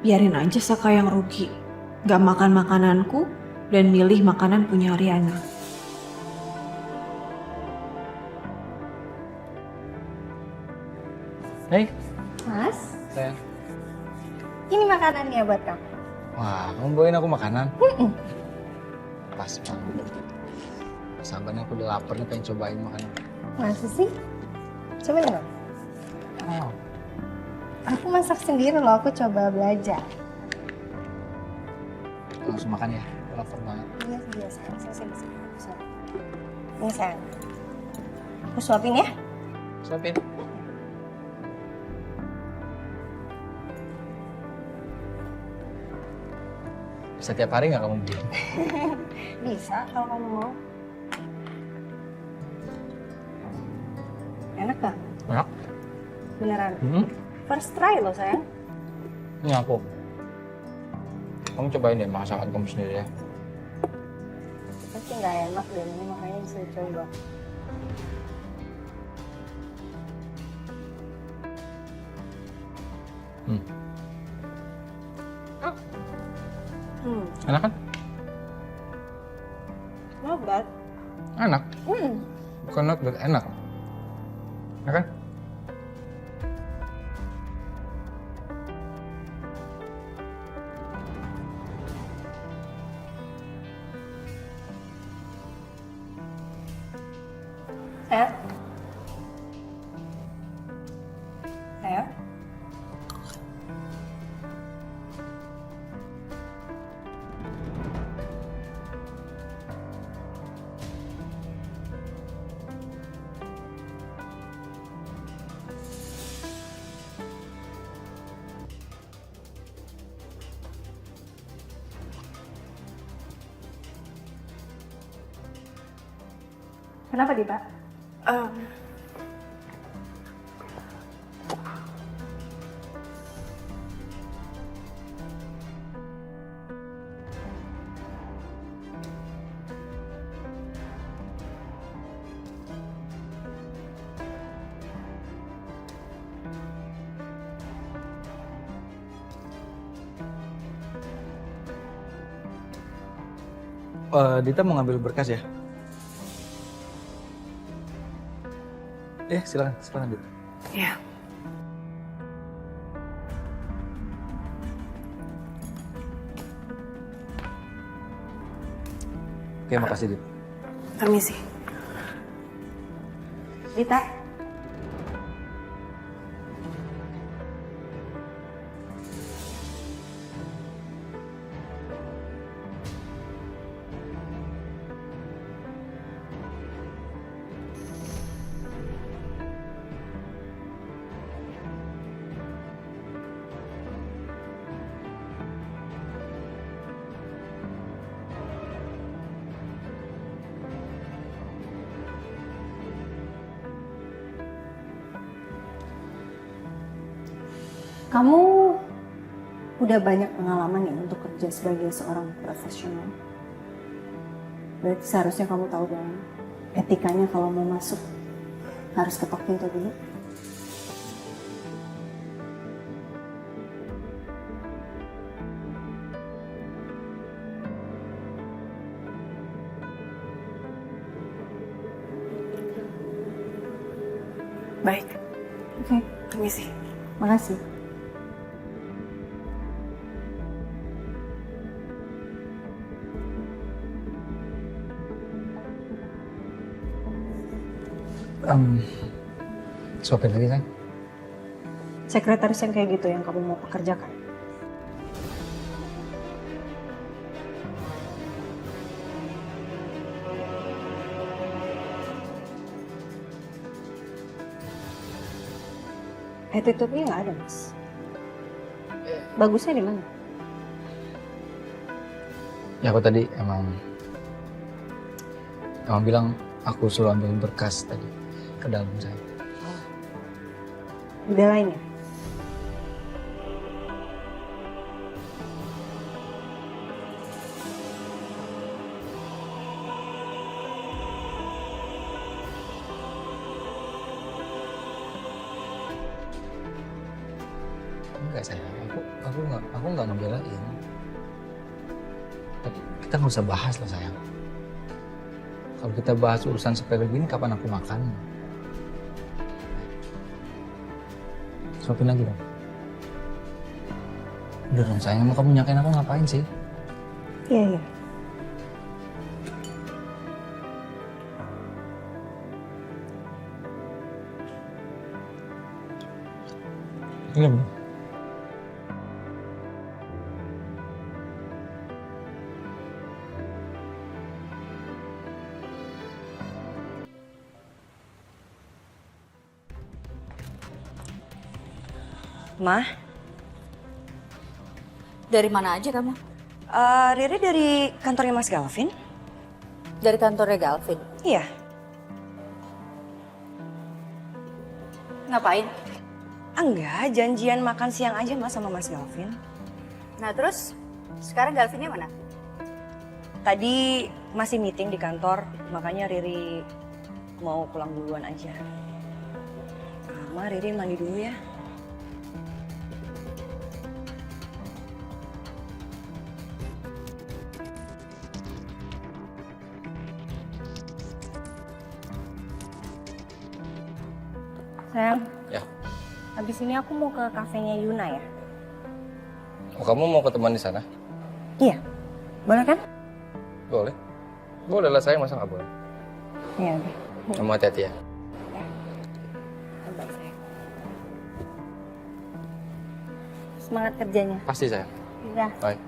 Biarin aja Saka yang rugi. Gak makan makananku dan milih makanan punya Ariana. Hei, Mas, sayang. ini makanannya buat kamu. Wah, kamu bawain aku makanan? Pas banget. Sabarnya aku udah lapar nih, pengen cobain makanan. Masa sih? Coba dong. Oh. Aku masak sendiri loh, aku coba belajar. Langsung makan ya, lapar banget. Iya sayang, sini. Ini sayang. Aku suapin ya. Suapin. Bisa tiap hari nggak kamu beli? Bisa kalau kamu mau. Enak gak? Enak. Beneran? First try loh sayang. Ini aku. Kamu cobain deh masakan kamu sendiri ya. kayak nggak enak deh, ini makanya bisa coba. Enak kan? Not bad. Enak. Bukan not bad, enak. Ya kan? Sayang? Sayang? Kenapa di Pak? Dita mau ngambil berkas ya? Silakan Dita. Iya. Oke, makasih Dita. Permisi. Dita. Kamu udah banyak pengalaman ya untuk kerja sebagai seorang profesional. Berarti seharusnya kamu tahu dong etikanya kalau mau masuk harus ketok pintu dulu. Baik. Oke. Permisi. Makasih. Suapin lagi, sayang. Sekretaris yang kayak gitu yang kamu mau pekerjakan. Attitude-nya nggak ada, Mas. Bagusnya di mana? Ya aku tadi emang bilang aku suruh ambil berkas tadi ke dalam saya. Belain ya? Enggak sayang, aku nggak ngebelain. Tapi kita nggak usah bahas lah sayang. Kalau kita bahas urusan sepele gini, kapan aku makan? Suapin lagi dong. Udah dong sayang, emang kamu nyakain aku ngapain sih? Iya. Iya. Ma, Dari mana aja kamu? Riri dari kantornya Mas Galvin. Dari kantornya Galvin? Iya. Ngapain? Enggak, janjian makan siang aja Mas sama Mas Galvin. Nah terus, sekarang Galvinnya mana? Tadi masih meeting di kantor, makanya Riri mau pulang duluan aja. Riri mandi dulu ya. Sayang. Ya. Habis ini aku mau ke kafenya Yuna ya. Oh, kamu mau ketemuan di sana? Iya. Boleh kan? Boleh. Boleh lah sayang, masa nggak boleh? Iya, oke. Kamu hati-hati ya. Baik, sayang. Semangat kerjanya. Pasti sayang. Iya. Bye.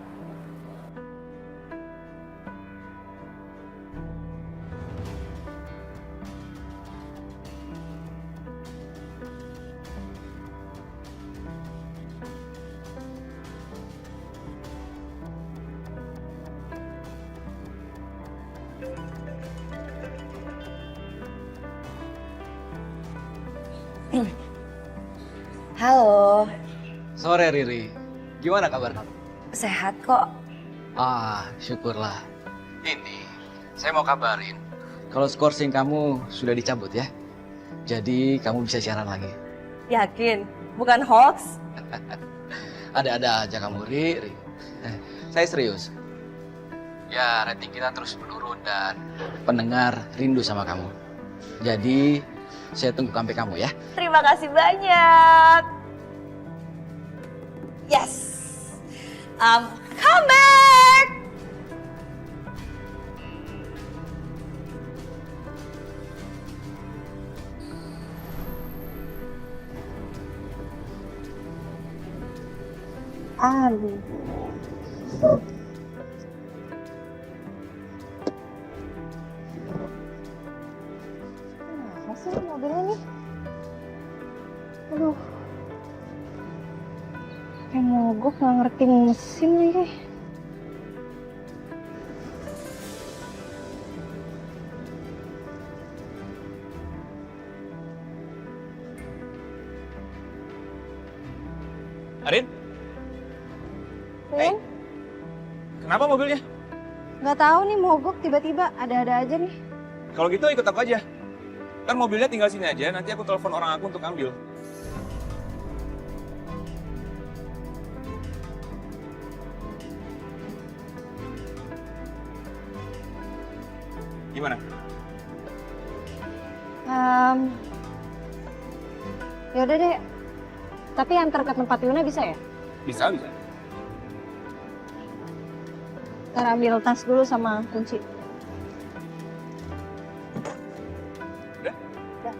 Halo. Sore Riri, gimana kabar kamu? Sehat kok. Syukurlah. Ini, saya mau kabarin kalau skorsing kamu sudah dicabut ya. Jadi kamu bisa siaran lagi. Yakin? Bukan hoax? Ada-ada aja kamu Riri. Saya serius. Ya rating kita terus menurun dan pendengar rindu sama kamu. Jadi saya tunggu comeback kamu ya. Terima kasih banyak. Yes. Come back. Aduh. Kenapa sih mobilnya nih? Aduh. Kayak mogok gak ngerti mesin lagi. Arin? Hey. Kenapa mobilnya? Gak tahu nih mogok tiba-tiba ada-ada aja nih. Kalau gitu ikut aku aja. Kan mobilnya tinggal sini aja, nanti aku telepon orang aku untuk ambil. Gimana? Yaudah deh. Tapi antar ke tempat Yuna bisa ya? Bisa, bisa. Ntar ambil tas dulu sama kunci. Udah? Udah.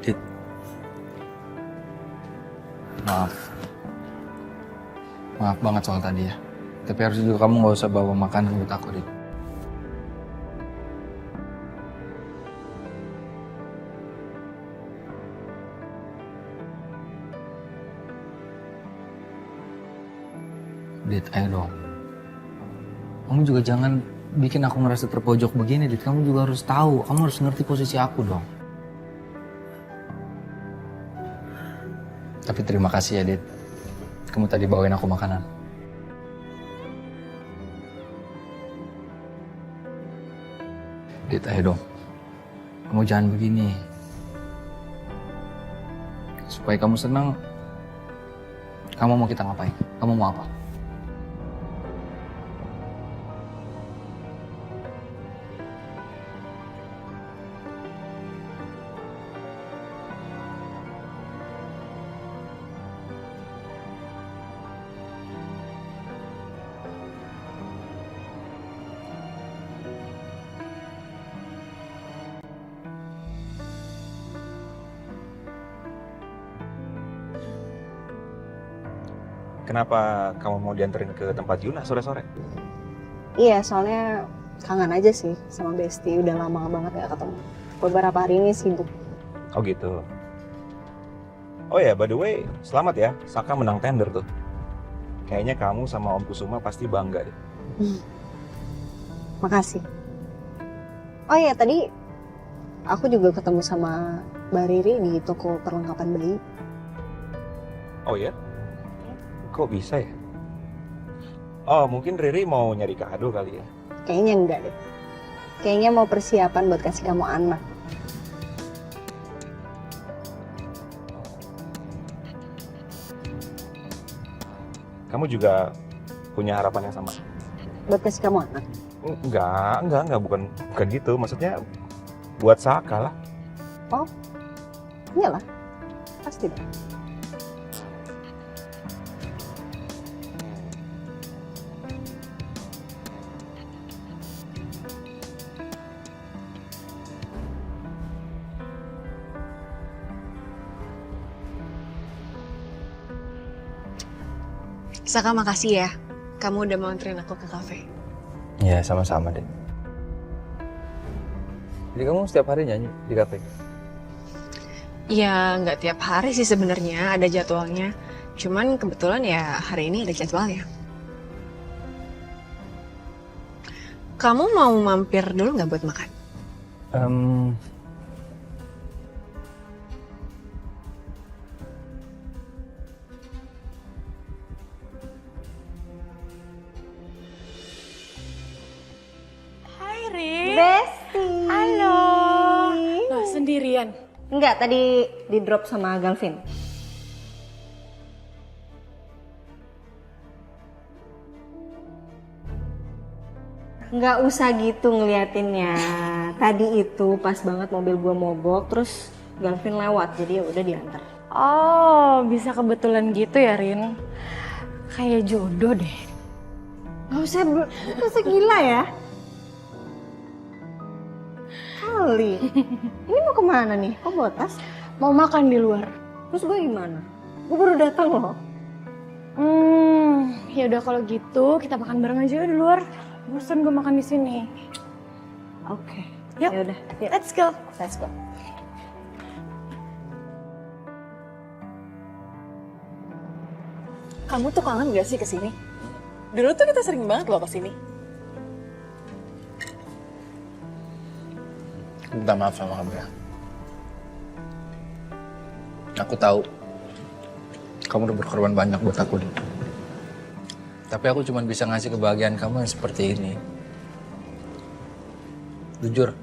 Dit. Maaf. Maaf banget soal tadi ya. Tapi harus juga kamu gak usah bawa makanan buat aku, Dit. Dit, ayo dong. Kamu juga jangan bikin aku ngerasa terpojok begini, Dit. Kamu juga harus tahu, kamu harus ngerti posisi aku dong. Tapi terima kasih ya, Dit. Kamu tadi bawain aku makanan. Dit, ayo dong. Kamu jangan begini. Supaya kamu senang, kamu mau kita ngapain? Kamu mau apa? Kenapa kamu mau dianterin ke tempat Yuna sore-sore? Iya, soalnya kangen aja sih sama Besti. Udah lama banget gak ketemu. Beberapa hari ini sibuk. Oh gitu. Oh ya, by the way, selamat ya. Saka menang tender tuh. Kayaknya kamu sama Om Kusuma pasti bangga deh. Makasih. Oh iya, tadi aku juga ketemu sama Mbak Riri di toko perlengkapan bayi. Oh ya? Kok bisa ya? Oh, mungkin Riri mau nyari kado kali ya? Kayaknya enggak deh. Kayaknya mau persiapan buat kasih kamu anak. Kamu juga punya harapan yang sama? Buat kasih kamu anak? Enggak, bukan gitu. Maksudnya buat Saka lah. Oh, iyalah. Pasti deh. Saka, makasih ya. Kamu udah mau anterin aku ke kafe. Ya, sama-sama deh. Jadi kamu setiap hari nyanyi di kafe? Ya, nggak tiap hari sih sebenarnya, ada jadwalnya. Cuman kebetulan ya hari ini ada jadwalnya. Kamu mau mampir dulu nggak buat makan? Besti. Halo. Loh, sendirian? Enggak, tadi di drop sama Galvin. Nggak usah gitu ngeliatinnya. Tadi itu pas banget mobil gua mogok, terus Galvin lewat, jadi ya udah diantar. Oh, bisa kebetulan gitu ya, Rin. Kayak jodoh deh. Nggak usah gila ya. Kali. Ini mau kemana nih? Kok bawa tas? Mau makan di luar. Terus gue gimana? Gue baru datang loh. Ya udah kalau gitu kita makan bareng aja di luar. Bosan gue makan di sini. Oke. Yuk. Ya udah. Let's go. Let's go. Kamu tuh kangen gak sih kesini? Dulu tuh kita sering banget loh kesini. Minta maaf sama kamu ya. Aku tahu kamu udah berkorban banyak buat aku, Dit. Tapi aku cuma bisa ngasih kebahagiaan kamu yang seperti ini. Jujur,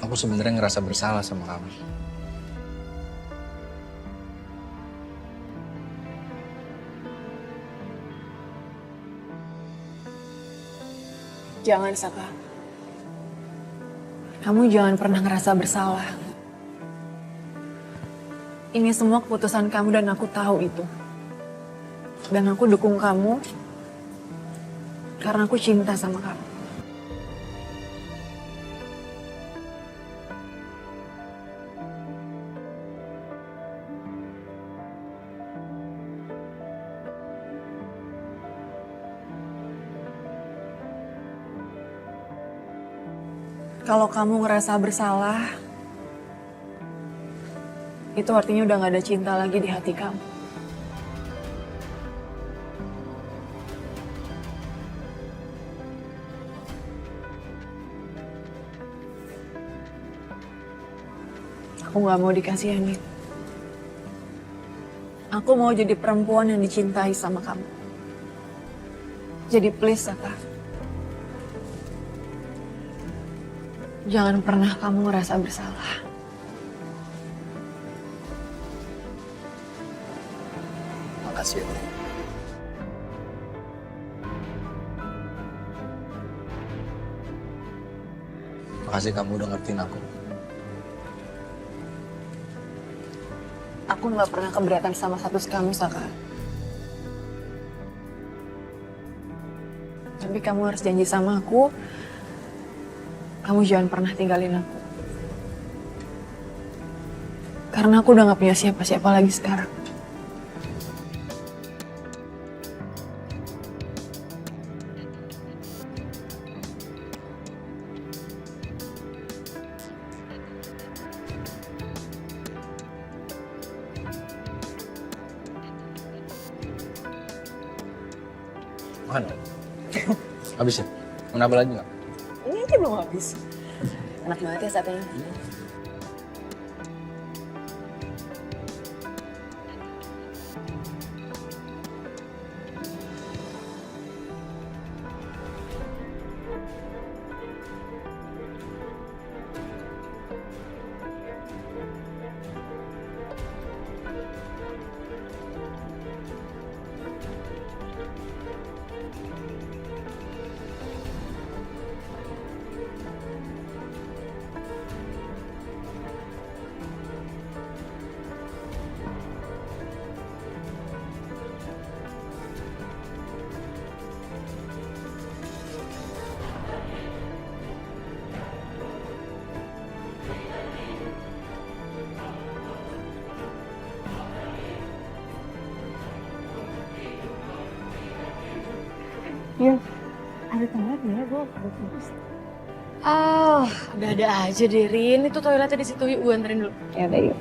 aku sebenarnya ngerasa bersalah sama kamu. Jangan, Saka. Kamu jangan pernah ngerasa bersalah. Ini semua keputusan kamu dan aku tahu itu. Dan aku dukung kamu karena aku cinta sama kamu. Kalau kamu ngerasa bersalah, itu artinya udah gak ada cinta lagi di hati kamu. Aku gak mau dikasihani. Aku mau jadi perempuan yang dicintai sama kamu. Jadi please, Saka. Jangan pernah kamu ngerasa bersalah. Makasih ya, Ri. Makasih kamu udah ngertiin aku. Aku nggak pernah keberatan sama status kamu, Saka. Tapi kamu harus janji sama aku, kamu jangan pernah tinggalin aku. Karena aku udah gak punya siapa-siapa lagi sekarang. Mana? Habis ya? Mau nambah lagi nggak? Ini aja belum habis. Enak banget ya satenya. Iya, ada toilet ya, gue udah putus. Ah, ada aja deh, Rin. Itu toiletnya di situ, yuk gue anterin dulu. Ya udah yuk.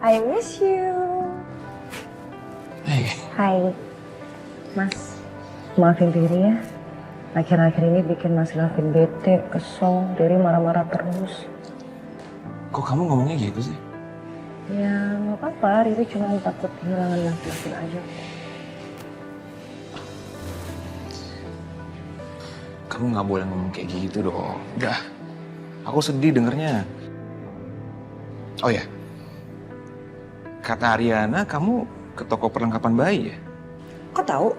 I miss you. Hey. Hai, Mas. Maafin Riri ya. Akhir-akhir ini bikin Mas Gavin bete, kesel, Riri marah-marah terus. Kok kamu ngomongnya gitu sih? Ya nggak apa-apa, Riri cuma takut kehilangan Mas Gavin aja. Kamu nggak boleh ngomong kayak gitu dong. Udah, aku sedih dengernya. Oh ya, kata Ariana kamu ke toko perlengkapan bayi ya? Kok tahu?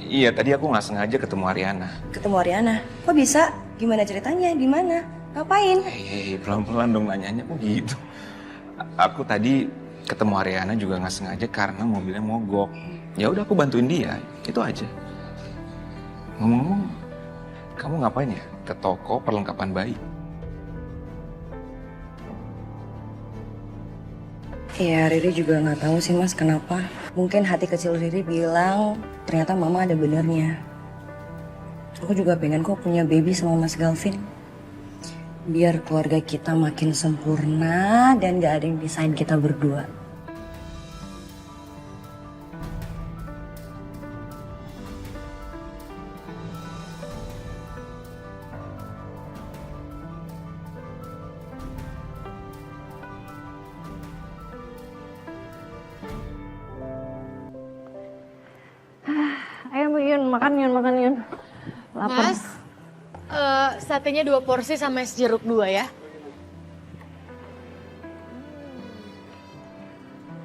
Iya, tadi aku nggak sengaja ketemu Ariana. Ketemu Ariana? Kok bisa? Gimana ceritanya? Di mana? Ngapain? Hei, pelan-pelan dong nanyanya kok gitu. Aku tadi ketemu Ariana juga nggak sengaja karena mobilnya mogok. Ya udah aku bantuin dia, itu aja. Ngomong-ngomong, kamu ngapain ya ke toko perlengkapan bayi? Ya Riri juga nggak tahu sih Mas kenapa. Mungkin hati kecil Riri bilang ternyata Mama ada benernya. Aku juga pengen kok punya baby sama Mas Gavin. Biar keluarga kita makin sempurna dan gak ada yang pisahin kita berdua. Ayo Bu Yun, makan Yun. Lapar. Mas, satenya 2 porsi sama es jeruk 2 ya.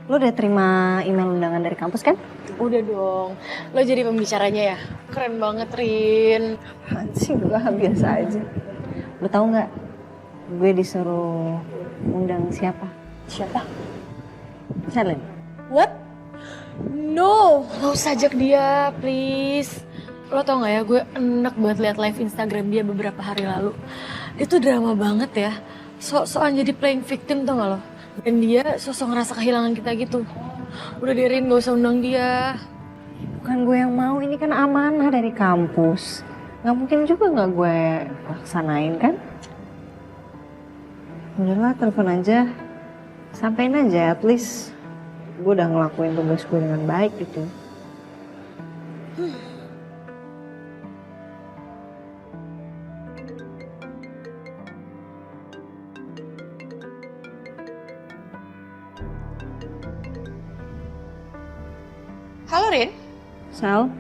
Lo udah terima email undangan dari kampus kan? Udah dong, lo jadi pembicaranya ya. Keren banget, Rin. Sih gue biasa aja. Lo tau nggak? Gue disuruh undang siapa? Siapa? Selin. What? No, lo usah ajak dia, please. Lo tau gak ya, gue enak banget liat live Instagram dia beberapa hari lalu. Dia tuh drama banget ya. Sok-sokan jadi playing victim tau gak lo? Dan dia sosok ngerasa kehilangan kita gitu. Udah Rin, gak usah undang dia. Bukan gue yang mau, ini kan amanah dari kampus. Gak mungkin juga gak gue laksanain kan? Udahlah, telepon aja. Sampein aja, at least gue udah ngelakuin tugas gue dengan baik gitu. Halo Rin. Sal,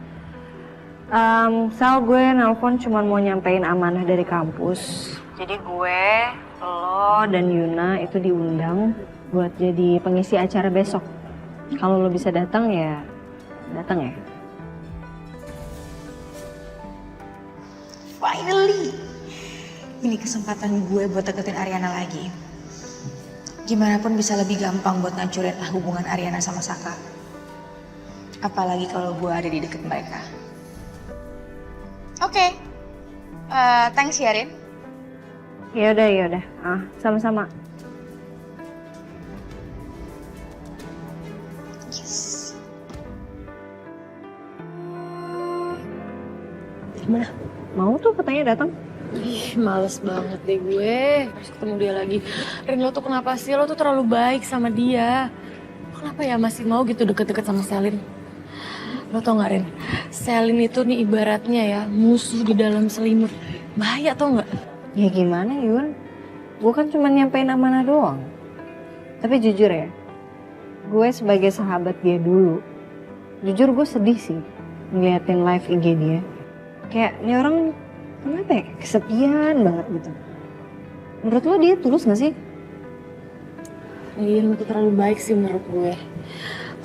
Sal, gue nelpon cuma mau nyampein amanah dari kampus. Jadi gue, lo, dan Yuna itu diundang buat jadi pengisi acara besok. Kalau lo bisa datang ya, datang ya. Finally. Ini kesempatan gue buat deketin Ariana lagi. Gimana pun bisa lebih gampang buat ngancurin hubungan Ariana sama Saka. Apalagi kalau gue ada di deket mereka. Oke. Thanks ya, Rin. Yaudah. Sama-sama. Yes. Gimana? Mau tuh katanya datang? Ih, males banget deh gue. Harus ketemu dia lagi. Rin, lo tuh kenapa sih? Lo tuh terlalu baik sama dia. Kenapa ya masih mau gitu deket-deket sama Selin? Lo tau gak, Rin? Selin itu nih ibaratnya ya musuh di dalam selimut. Bahaya tau gak? Ya gimana, Yun? Gue kan cuma nyampein amanah doang. Tapi jujur ya, gue sebagai sahabat dia dulu, jujur gue sedih sih ngeliatin live IG dia. Kayak ini orang kenapa ya? Kesepian banget gitu. Menurut lo dia tulus gak sih? Iya, lo tuh terlalu baik sih menurut gue.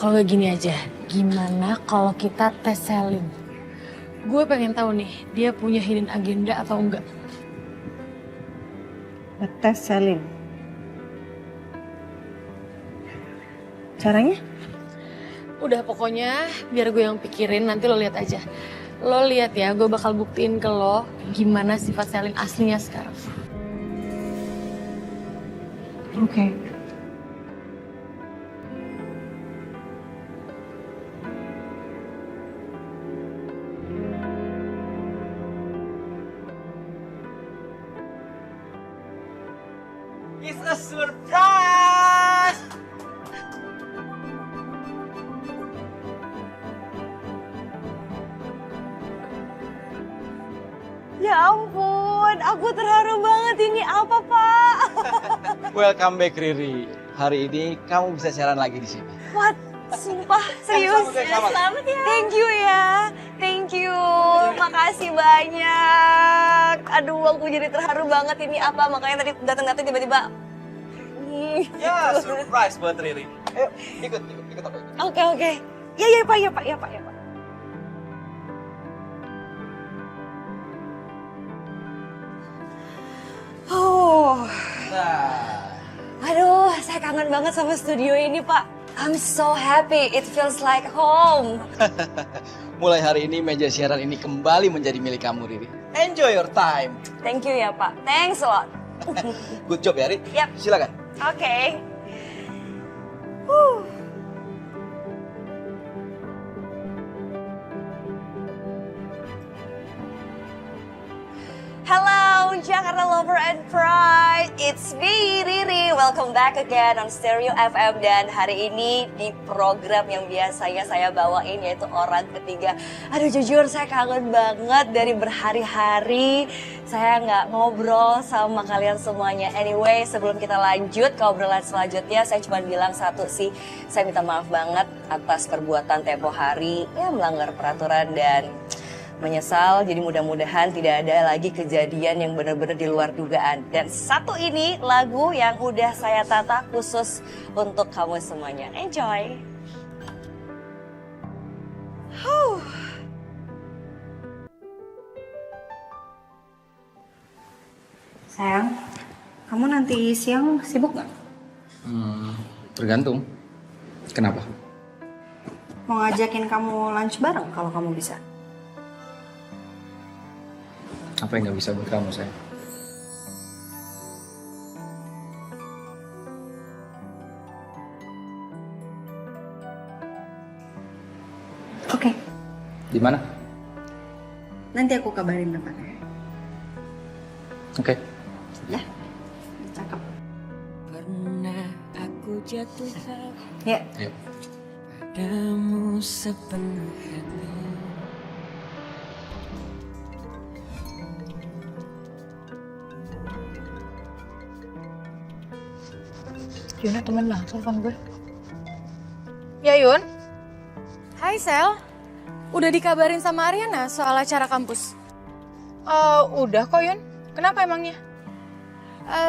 Kalau kayak gini aja, gimana kalau kita tes Selin? Gue pengen tahu nih, dia punya hidden agenda atau enggak? Tes Selin. Caranya? Udah pokoknya biar gue yang pikirin, nanti lo lihat aja. Lo lihat ya, gue bakal buktiin ke lo gimana sifat Selin aslinya sekarang. Oke. It's a surprise! Ya ampun, aku terharu banget. Ini apa, Pak? Welcome back Riri. Hari ini kamu bisa siaran lagi di sini. What? Sumpah, serius? Selamat ya. Thank you ya. Thank you. Makasih banyak. Aduh, aku jadi terharu banget. Ini apa? Makanya tadi datang-datang tiba-tiba. Ya, surprise buat Riri. Ayo, ikut aku. Oke. Ya, Pak. Oh. Aduh, saya kangen banget sama studio ini, Pak. I'm so happy. It feels like home. Mulai hari ini meja siaran ini kembali menjadi milik kamu, Riri. Enjoy your time. Thank you ya, Pak. Thanks a lot. Good job ya, Riri. Yap. Silakan. Oke. Hello, Jakarta Lover and Pride. It's me, Riri. Welcome back again on Stereo FM. Dan hari ini di program yang biasanya saya bawain yaitu Orang Ketiga. Aduh, jujur saya kangen banget dari berhari-hari saya nggak ngobrol sama kalian semuanya. Anyway, sebelum kita lanjut ke obrolan selanjutnya, saya cuma bilang satu sih. Saya minta maaf banget atas perbuatan tempo hari, ya melanggar peraturan dan menyesal. Jadi mudah-mudahan tidak ada lagi kejadian yang benar-benar di luar dugaan. Dan satu ini lagu yang udah saya tata khusus untuk kamu semuanya. Enjoy. Sayang, kamu nanti siang sibuk nggak? Tergantung. Kenapa? Mau ngajakin kamu lunch bareng kalau kamu bisa. Apa yang nggak bisa buat kamu, sayang? Oke. Di mana? Nanti aku kabarin tempatnya. Oke. Ya, cakep. Pernah aku jatuh hati Ya. padamu sepenuh hati. Yuna temen lah telepon gue. Ya Yun? Hai Sel, udah dikabarin sama Ariana soal acara kampus? Udah kok Yun, kenapa emangnya?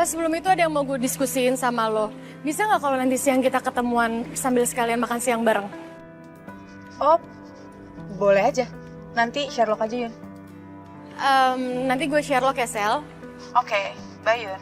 Sebelum itu ada yang mau gue diskusiin sama lo. Bisa nggak kalau nanti siang kita ketemuan sambil sekalian makan siang bareng? Oh, boleh aja. Nanti Sherlock aja Yun. Nanti gue Sherlock ya Sel. Oke, bye Yun.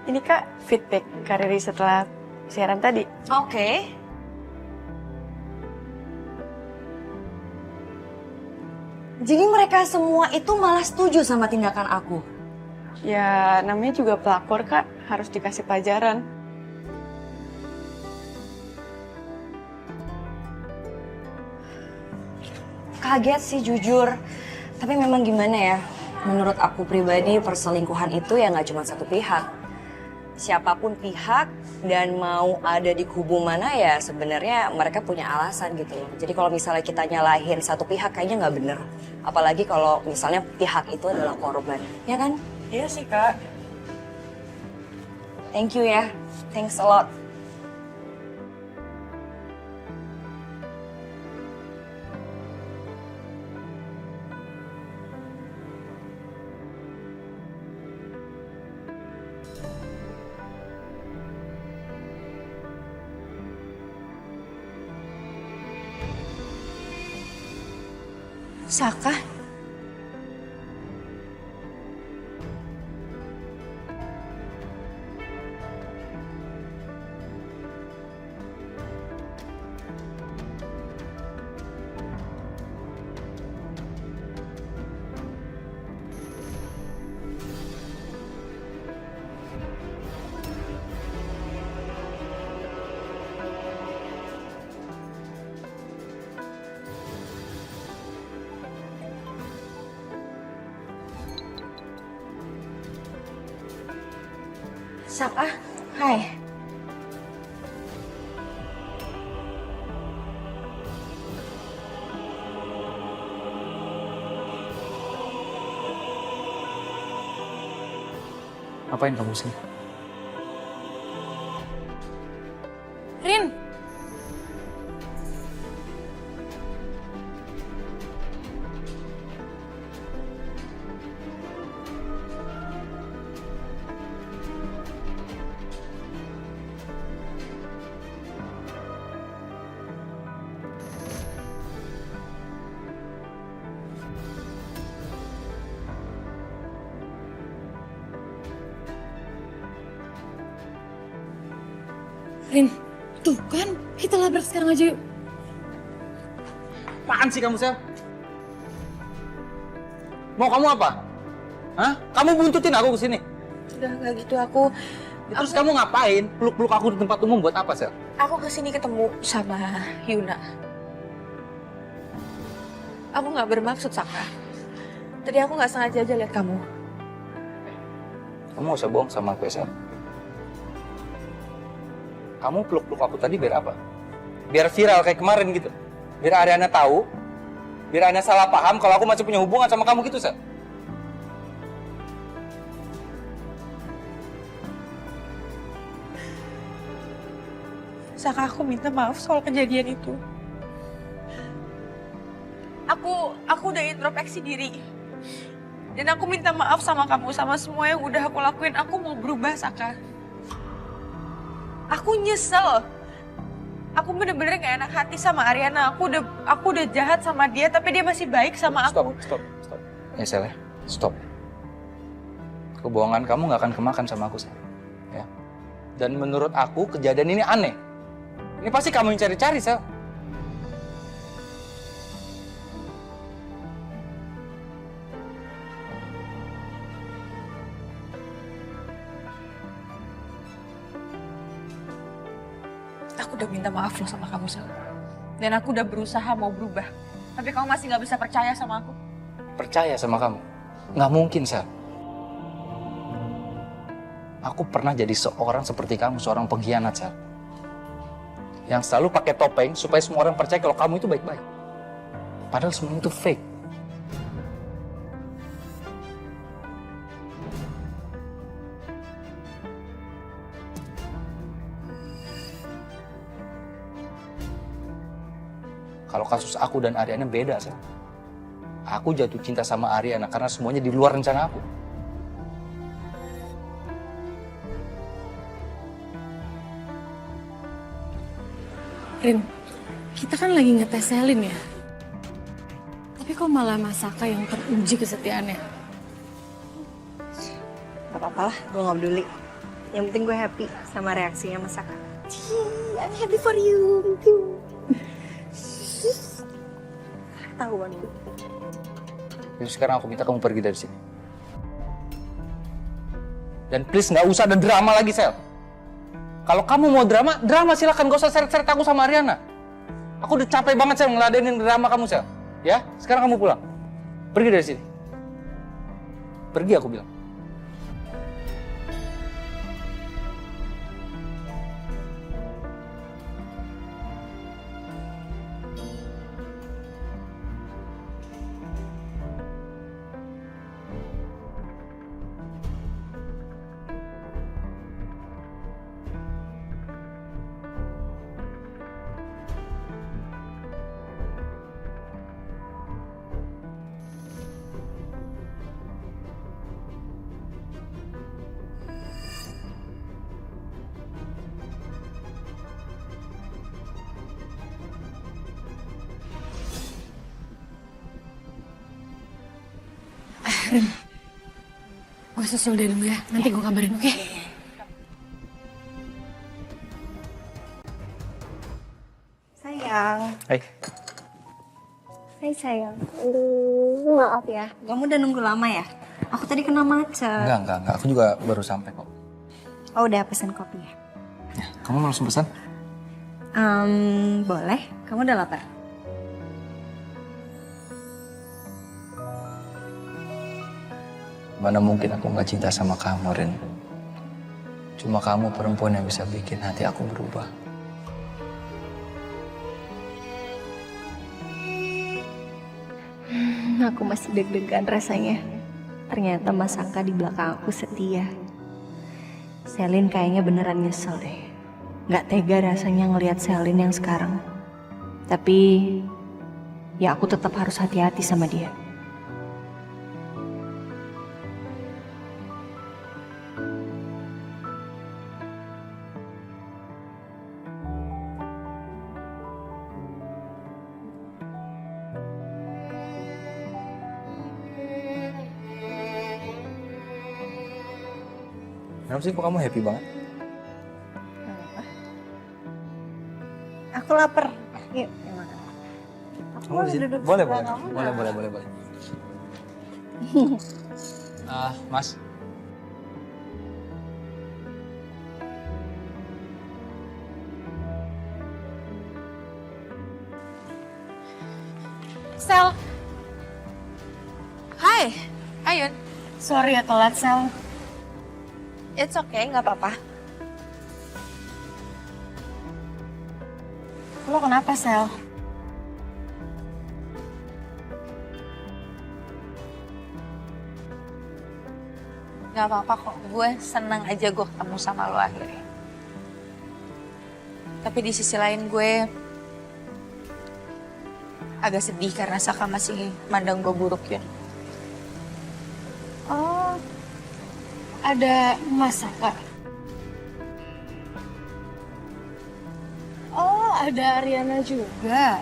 Ini Kak, feedback Kak Riri setelah siaran tadi. Oke. Jadi mereka semua itu malah setuju sama tindakan aku. Ya, namanya juga pelakor Kak, harus dikasih pelajaran. Kaget sih jujur. Tapi memang gimana ya, menurut aku pribadi perselingkuhan itu ya nggak cuma satu pihak. Siapapun pihak dan mau ada di kubu mana ya sebenarnya mereka punya alasan gitu loh. Jadi kalau misalnya kita nyalahin satu pihak kayaknya nggak bener. Apalagi kalau misalnya pihak itu adalah korban, ya kan? Iya sih Kak. Thank you ya, thanks a lot. Saka? Saka, hai. Ngapain kamu sini? Rin! Rin, tuh kan, kita labrak sekarang aja yuk. Apaan sih kamu, Sel? Mau kamu apa? Hah? Kamu buntutin aku ke sini. Udah nggak gitu, aku Terus kamu ngapain? Peluk-peluk aku di tempat umum buat apa, Sel? kesini ketemu sama Yuna. Aku nggak bermaksud, Saka. Tadi aku nggak sengaja aja lihat kamu. Kamu gak usah bohong sama aku, Sel. Kamu peluk-peluk aku tadi biar apa? Biar viral kayak kemarin gitu. Biar Ariana tahu, biar Ariana salah paham kalau aku masih punya hubungan sama kamu gitu, Sel. Saka, aku minta maaf soal kejadian itu. Aku udah introspeksi diri. Dan aku minta maaf sama kamu, sama semua yang udah aku lakuin. Aku mau berubah, Saka. Aku nyesel. Aku bener-bener gak enak hati sama Ariana. Aku udah jahat sama dia, tapi dia masih baik sama aku. Stop. Ya, Sel, ya. Stop. Kebohongan kamu gak akan kemakan sama aku, Sel. Ya. Dan menurut aku, kejadian ini aneh. Ini pasti kamu yang cari-cari, Sel. Aku udah minta maaf loh sama kamu, Sel. Dan aku udah berusaha mau berubah. Tapi kamu masih gak bisa percaya sama aku. Percaya sama kamu? Nggak mungkin, Sel. Aku pernah jadi seorang seperti kamu, seorang pengkhianat, Sel. Yang selalu pakai topeng supaya semua orang percaya kalau kamu itu baik-baik. Padahal semua itu fake. Kalau kasus aku dan Ariana beda, Sel. Aku jatuh cinta sama Ariana karena semuanya di luar rencana aku. Rin, kita kan lagi ngetes Selin ya. Tapi kok malah Masaka yang teruji kesetiaannya? Gak apa-apa lah, gue gak peduli. Yang penting gue happy sama reaksinya Masaka. I'm happy for you. Tahu banget. Jadi sekarang aku minta kamu pergi dari sini. Dan please nggak usah ada drama lagi, Sel. Kalau kamu mau drama silakan, gak usah seret-seret aku sama Ariana. Aku udah capek banget, Sel, ngeladenin drama kamu, Sel. Ya, sekarang kamu pulang. Pergi dari sini. Pergi, aku bilang. Rin, gue susul dia dulu ya. Nanti gue kabarin, oke? Sayang. Hai. Hai sayang. Maaf ya. Kamu udah nunggu lama ya? Aku tadi kena macet. Enggak. Aku juga baru sampai kok. Oh udah pesen kopi ya? Kamu mau langsung pesan? Boleh. Kamu udah lapar? Mana mungkin aku nggak cinta sama kamu, Rin. Cuma kamu perempuan yang bisa bikin hati aku berubah. Aku masih deg-degan rasanya. Ternyata Mas Saka di belakang aku setia. Selin kayaknya beneran nyesel deh. Gak tega rasanya ngelihat Selin yang sekarang. Tapi ya aku tetap harus hati-hati sama dia. Kenapa sih kok kamu happy banget? Aku lapar. Yuk. Kamu di sini? Boleh. Mas. Sel. Hai, Ayun. Sorry ya telat, Sel. It's okay, nggak apa-apa. Lo kenapa, Sel? Nggak apa-apa kok, gue seneng aja gue ketemu sama lo akhirnya. Tapi di sisi lain gue agak sedih karena Saka masih mandang gue buruk, Yun. Oh, ada Mas Saka. Oh, ada Ariana juga.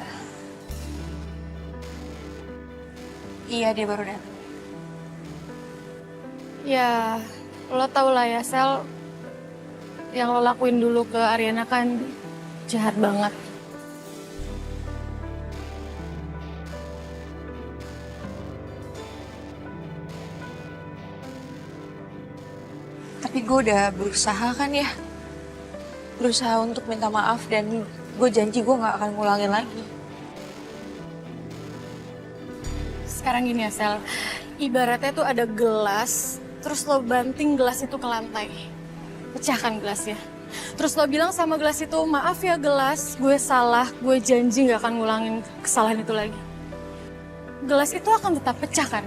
Iya, dia baru datang. Ya, lo tau lah ya, Sel. Yang lo lakuin dulu ke Ariana kan jahat banget. Tapi gue udah berusaha kan ya. Berusaha untuk minta maaf dan gue janji gue gak akan ngulangin lagi. Sekarang gini ya, Sel. Ibaratnya tuh ada gelas, terus lo banting gelas itu ke lantai. pecahkan gelasnya. Terus lo bilang sama gelas itu, maaf ya gelas, gue salah, gue janji gak akan ngulangin kesalahan itu lagi. Gelas itu akan tetap pecah kan?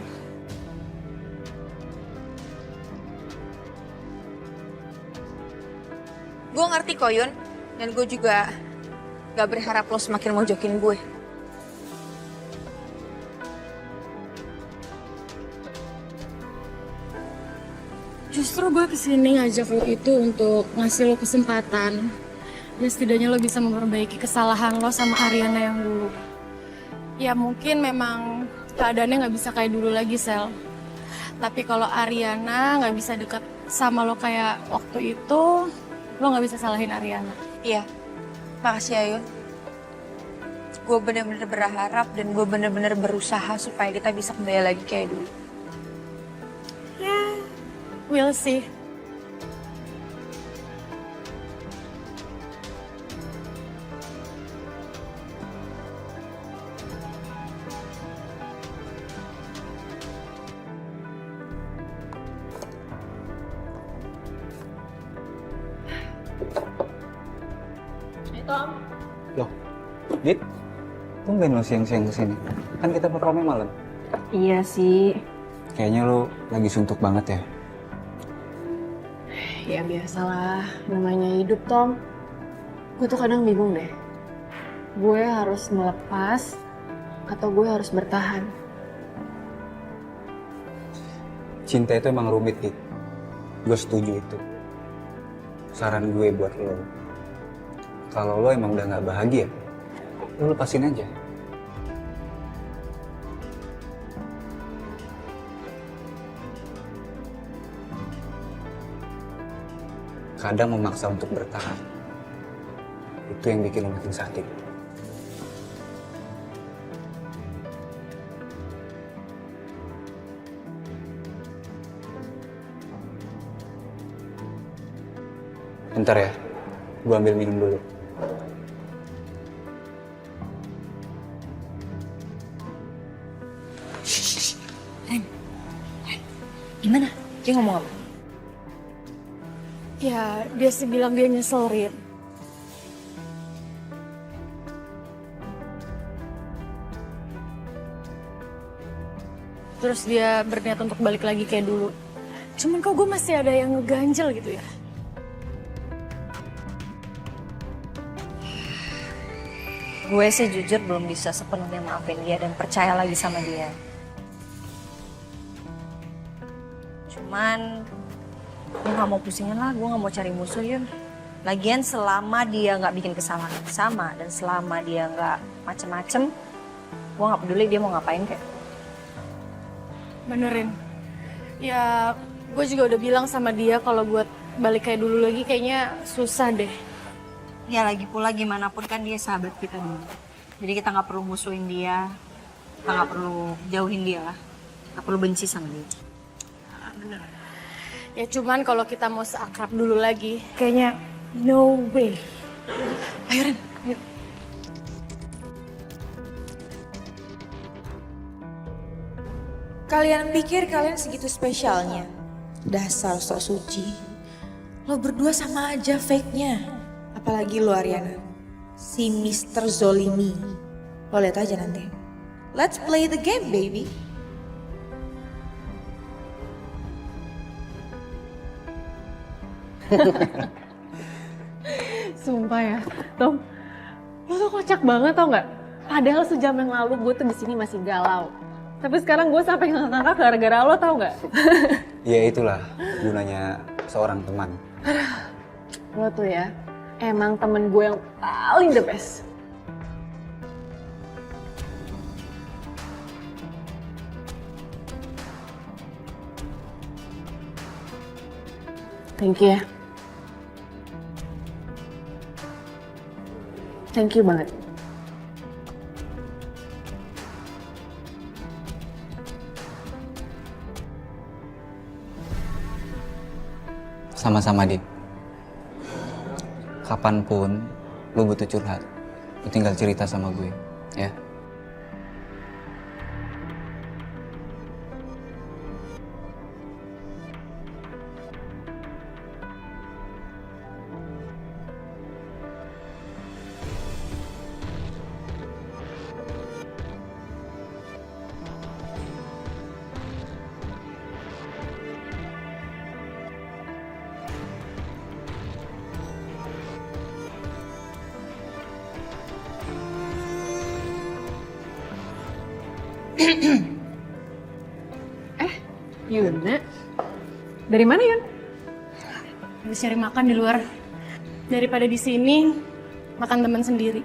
Gue ngerti kok Yun, dan gue juga gak berharap lo semakin mojokin gue. Justru gue kesini ngajak lo itu untuk ngasih lo kesempatan. Ya setidaknya lo bisa memperbaiki kesalahan lo sama Ariana yang dulu. Ya mungkin memang keadaannya nggak bisa kayak dulu lagi, Sel. Tapi kalau Ariana nggak bisa dekat sama lo kayak waktu itu, lo nggak bisa salahin Ariana. Iya, makasih ya Yun. Gue bener-bener berharap dan gue bener-bener berusaha supaya kita bisa kembali lagi kayak dulu. We'll see. Tom. Loh, Dit, tumben lo siang-siang kesini. Kan kita performnya malam. Iya sih. Kayaknya lo lagi suntuk banget ya. Ya biasalah, namanya hidup Tom. Gue tuh kadang bingung deh. Gue harus melepas atau gue harus bertahan. Cinta itu emang rumit, Dit. Gue setuju itu. Saran gue buat lo, kalau lo emang udah gak bahagia, lo lepasin aja. Kadang memaksa untuk bertahan, itu yang bikin lo makin sakit. Bentar ya, gue ambil minum dulu. Gimana? Dia ngomong apa? Ya, dia sih bilang dia nyesel, Rin. Terus dia berniat untuk balik lagi kayak dulu. Cuman kok gue masih ada yang ngeganjel gitu ya. Gue sih jujur belum bisa sepenuhnya maafin dia dan percaya lagi sama dia. Cuman gue gak mau pusingin lah, gue gak mau cari musuh Yun. Lagian selama dia gak bikin kesalahan yang sama dan selama dia gak macem-macem, gue gak peduli dia mau ngapain kayak. Benerin. Ya, gue juga udah bilang sama dia kalau buat balik kayak dulu lagi kayaknya susah deh. Ya lagi pula gimana pun kan dia sahabat kita dulu. Jadi kita gak perlu musuhin dia, kita gak perlu jauhin dia lah. Gak perlu benci sama dia. Bener. Ya cuman kalau kita mau seakrab dulu lagi, kayaknya no way. Ayo Ren, ayo. Kalian pikir kalian segitu spesialnya? Dasar sok suci. Lo berdua sama aja fake-nya. Apalagi lo Ariana. Si Mr. Zolimi. Lo lihat aja nanti. Let's play the game, baby. Sumpah ya, Tom, lo tuh kocak banget tau nggak? Padahal sejam yang lalu gue tuh di sini masih galau. Tapi sekarang gue sampai ngangkat gara-gara lo tau nggak? Ya itulah gunanya seorang teman. Lo tuh ya, emang temen gue yang paling the best. Thank you ya. Thank you banget. Sama-sama, Dit. Kapanpun lo butuh curhat, lo tinggal cerita sama gue, ya. Yuna? Dari mana Yun? Habis cari makan di luar. Daripada di sini, makan teman sendiri.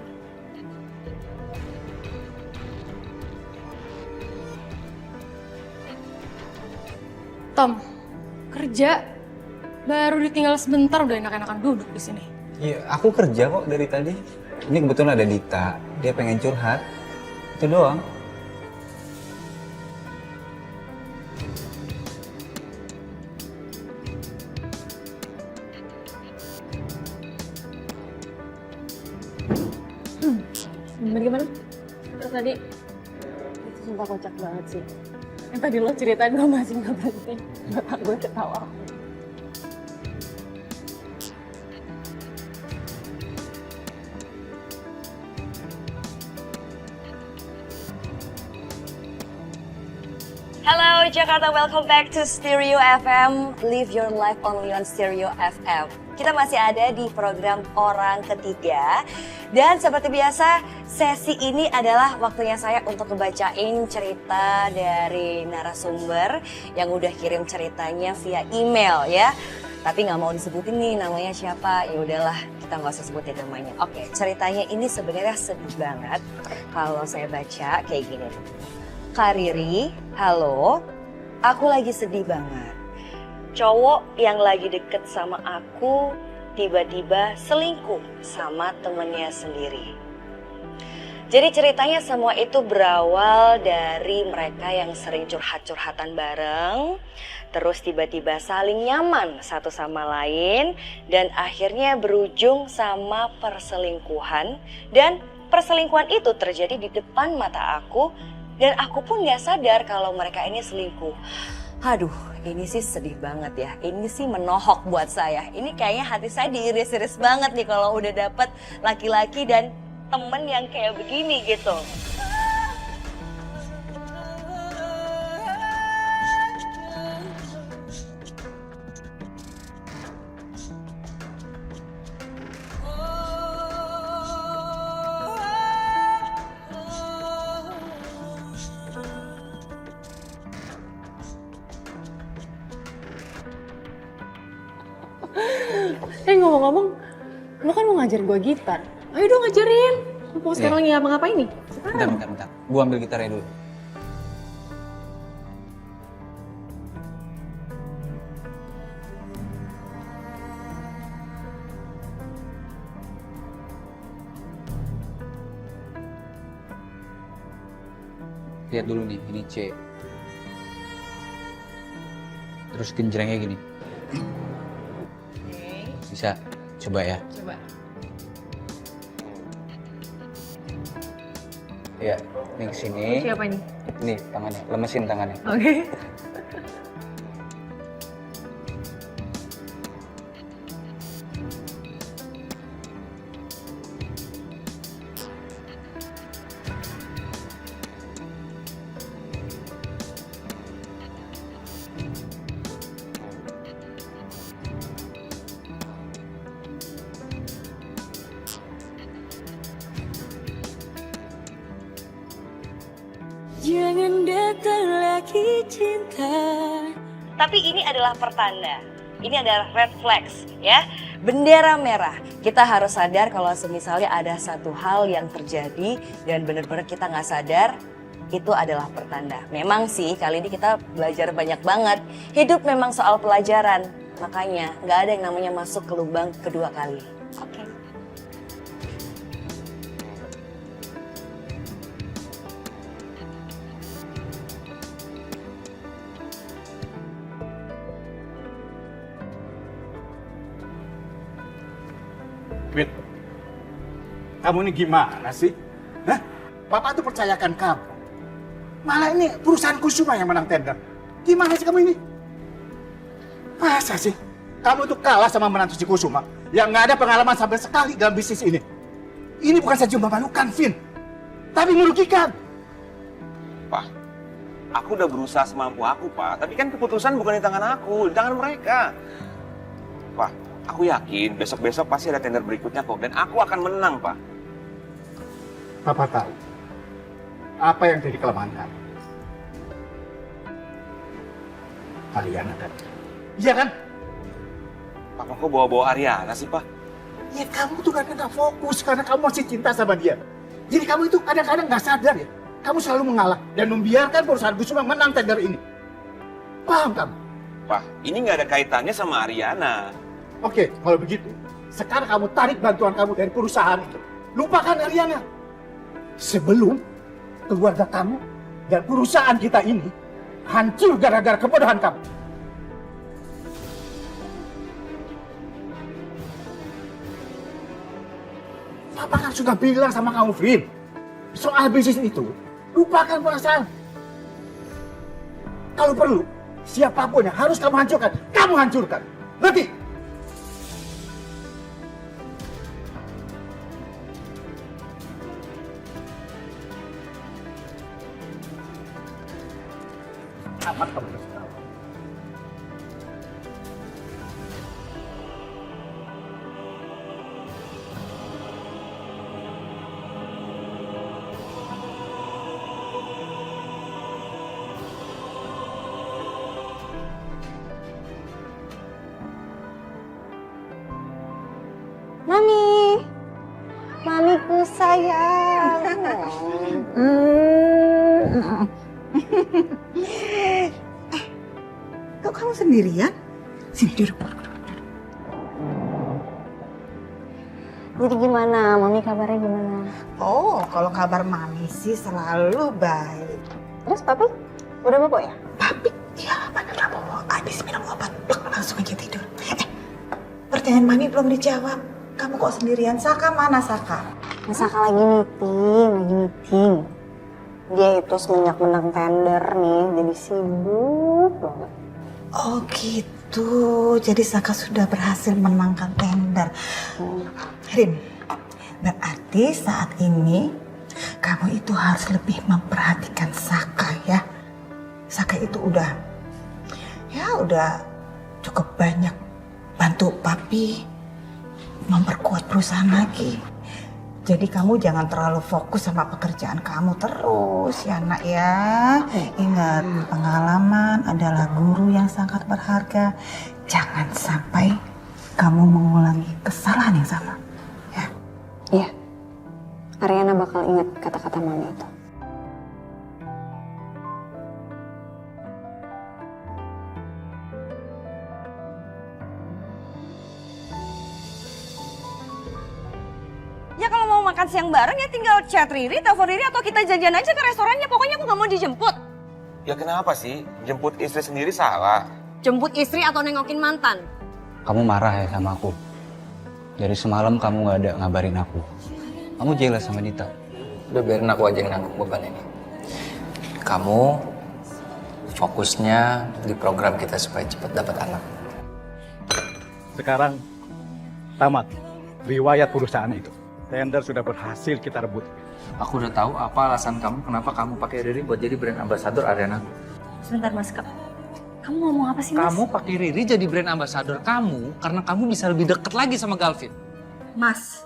Tom, kerja baru ditinggal sebentar udah enak-enakan duduk di sini. Iya, aku kerja kok dari tadi. Ini kebetulan ada Dita, dia pengen curhat. Itu doang. Gimana? Terus tadi, itu sumpah kocak banget sih. Yang tadi lo ceritain gue masih gak berhenti. Bapak gue ketawa. Halo Jakarta, welcome back to Stereo FM. Live your life only on Stereo FM. Kita masih ada di program Orang Ketiga. Dan seperti biasa, sesi ini adalah waktunya saya untuk ngebacain cerita dari narasumber yang udah kirim ceritanya via email ya. Tapi nggak mau disebutin nih namanya siapa, ya udahlah kita nggak usah sebutin namanya. Oke, ceritanya ini sebenarnya sedih banget kalau saya baca kayak gini. Kak Riri, halo, aku lagi sedih banget. Cowok yang lagi deket sama aku tiba-tiba selingkuh sama temennya sendiri. Jadi ceritanya semua itu berawal dari mereka yang sering curhat-curhatan bareng, terus tiba-tiba saling nyaman satu sama lain, dan akhirnya berujung sama perselingkuhan. Dan perselingkuhan itu terjadi di depan mata aku, dan aku pun gak sadar kalau mereka ini selingkuh. Aduh, ini sih sedih banget ya. Ini sih menohok buat saya. Ini kayaknya hati saya diiris-iris banget nih kalau udah dapet laki-laki dan temen yang kayak begini gitu. Ngomong-ngomong, lo kan mau ngajarin gue gitar. Ayo dong ngajarin. Lo sekarang lagi ngapa-ngapain nih? Bentar. Gua ambil gitarnya dulu. Lihat dulu nih, ini C. Terus genjrengnya gini. Bisa, coba ya. Coba. Ya, ini kesini. Siapa ini? Nih tangannya, lemesin tangannya. Oke. Jangan datang lagi cinta. Tapi ini adalah pertanda. Ini adalah red flags ya. Bendera merah. Kita harus sadar kalau semisalnya ada satu hal yang terjadi dan benar-benar kita nggak sadar, itu adalah pertanda. Memang sih kali ini kita belajar banyak banget. Hidup memang soal pelajaran. Makanya nggak ada yang namanya masuk ke lubang kedua kali. Oke. Wit, kamu ini gimana sih? Hah? Bapak tuh percayakan kamu. Malah ini perusahaan Kusuma yang menang tender. Gimana sih kamu ini? Masa sih? Kamu tuh kalah sama menantu si Kusuma yang nggak ada pengalaman sampai sekali dalam bisnis ini. Ini bukan saja memalukan, Vin. Tapi merugikan. Pak, aku udah berusaha semampu aku, Pak. Tapi kan keputusan bukan di tangan aku, di tangan mereka. Pak, aku yakin besok-besok pasti ada tender berikutnya kok. Dan aku akan menang, Pak. Papa tahu apa yang jadi kelemahan kamu. Ariana kan? Iya kan? Papa kok bawa-bawa Ariana sih, Pak? Ya kamu tuh kadang nggak fokus karena kamu masih cinta sama dia. Jadi kamu itu kadang-kadang nggak sadar ya. Kamu selalu mengalah dan membiarkan perusahaan Kusuma menang tender ini. Paham kamu? Pak, ini nggak ada kaitannya sama Ariana. Oke, kalau begitu, sekarang kamu tarik bantuan kamu dari perusahaan itu. Lupakan Ariana. Sebelum keluarga kamu dan perusahaan kita ini hancur gara-gara kebodohan kamu. Papa kan sudah bilang sama kamu, Vin. Soal bisnis itu, lupakan perasaan. Kalau perlu, siapapun yang harus kamu hancurkan, kamu hancurkan. Ngerti? Amat kamu kasih tahu. Mami, mamiku sayang. Kok kamu sendirian? Sini duduk. Jadi gimana? Mami kabarnya gimana? Oh, kalau kabar mami sih selalu baik. Terus papi? Udah bobo ya? Papi? Ya, papi udah bobo. Habis minum obat, plak, langsung aja tidur. Pertanyaan mami belum dijawab. Kamu kok sendirian? Saka mana Saka? Saka lagi meeting. Dia itu semenjak menang tender nih, jadi sibuk banget. Oh gitu, jadi Saka sudah berhasil menangkan tender. Rin, berarti saat ini kamu itu harus lebih memperhatikan Saka ya. Saka itu udah cukup banyak bantu papi memperkuat perusahaan lagi. Jadi kamu jangan terlalu fokus sama pekerjaan kamu terus ya nak ya. Ingat, pengalaman adalah guru yang sangat berharga. Jangan sampai kamu mengulangi kesalahan yang sama. Ya. Iya, Ariana bakal ingat kata-kata mami itu. Ya kalau mau makan siang bareng ya tinggal chat Riri, telepon Riri atau kita janjian aja ke restorannya. Pokoknya aku gak mau dijemput. Ya kenapa sih? Jemput istri sendiri salah. Jemput istri atau nengokin mantan. Kamu marah ya sama aku? Dari semalam kamu gak ada ngabarin aku. Kamu jelas sama Dita. Udah biarin aku aja yang nanggung beban ini. Kamu fokusnya di program kita supaya cepat dapat anak. Sekarang tamat riwayat perusahaan itu. Tender sudah berhasil kita rebut. Aku udah tahu apa alasan kamu kenapa kamu pakai Riri buat jadi brand ambassador Ariana. Sebentar Mas, kamu ngomong apa sih Mas? Kamu pakai Riri jadi brand ambassador kamu karena kamu bisa lebih deket lagi sama Galvin. Mas,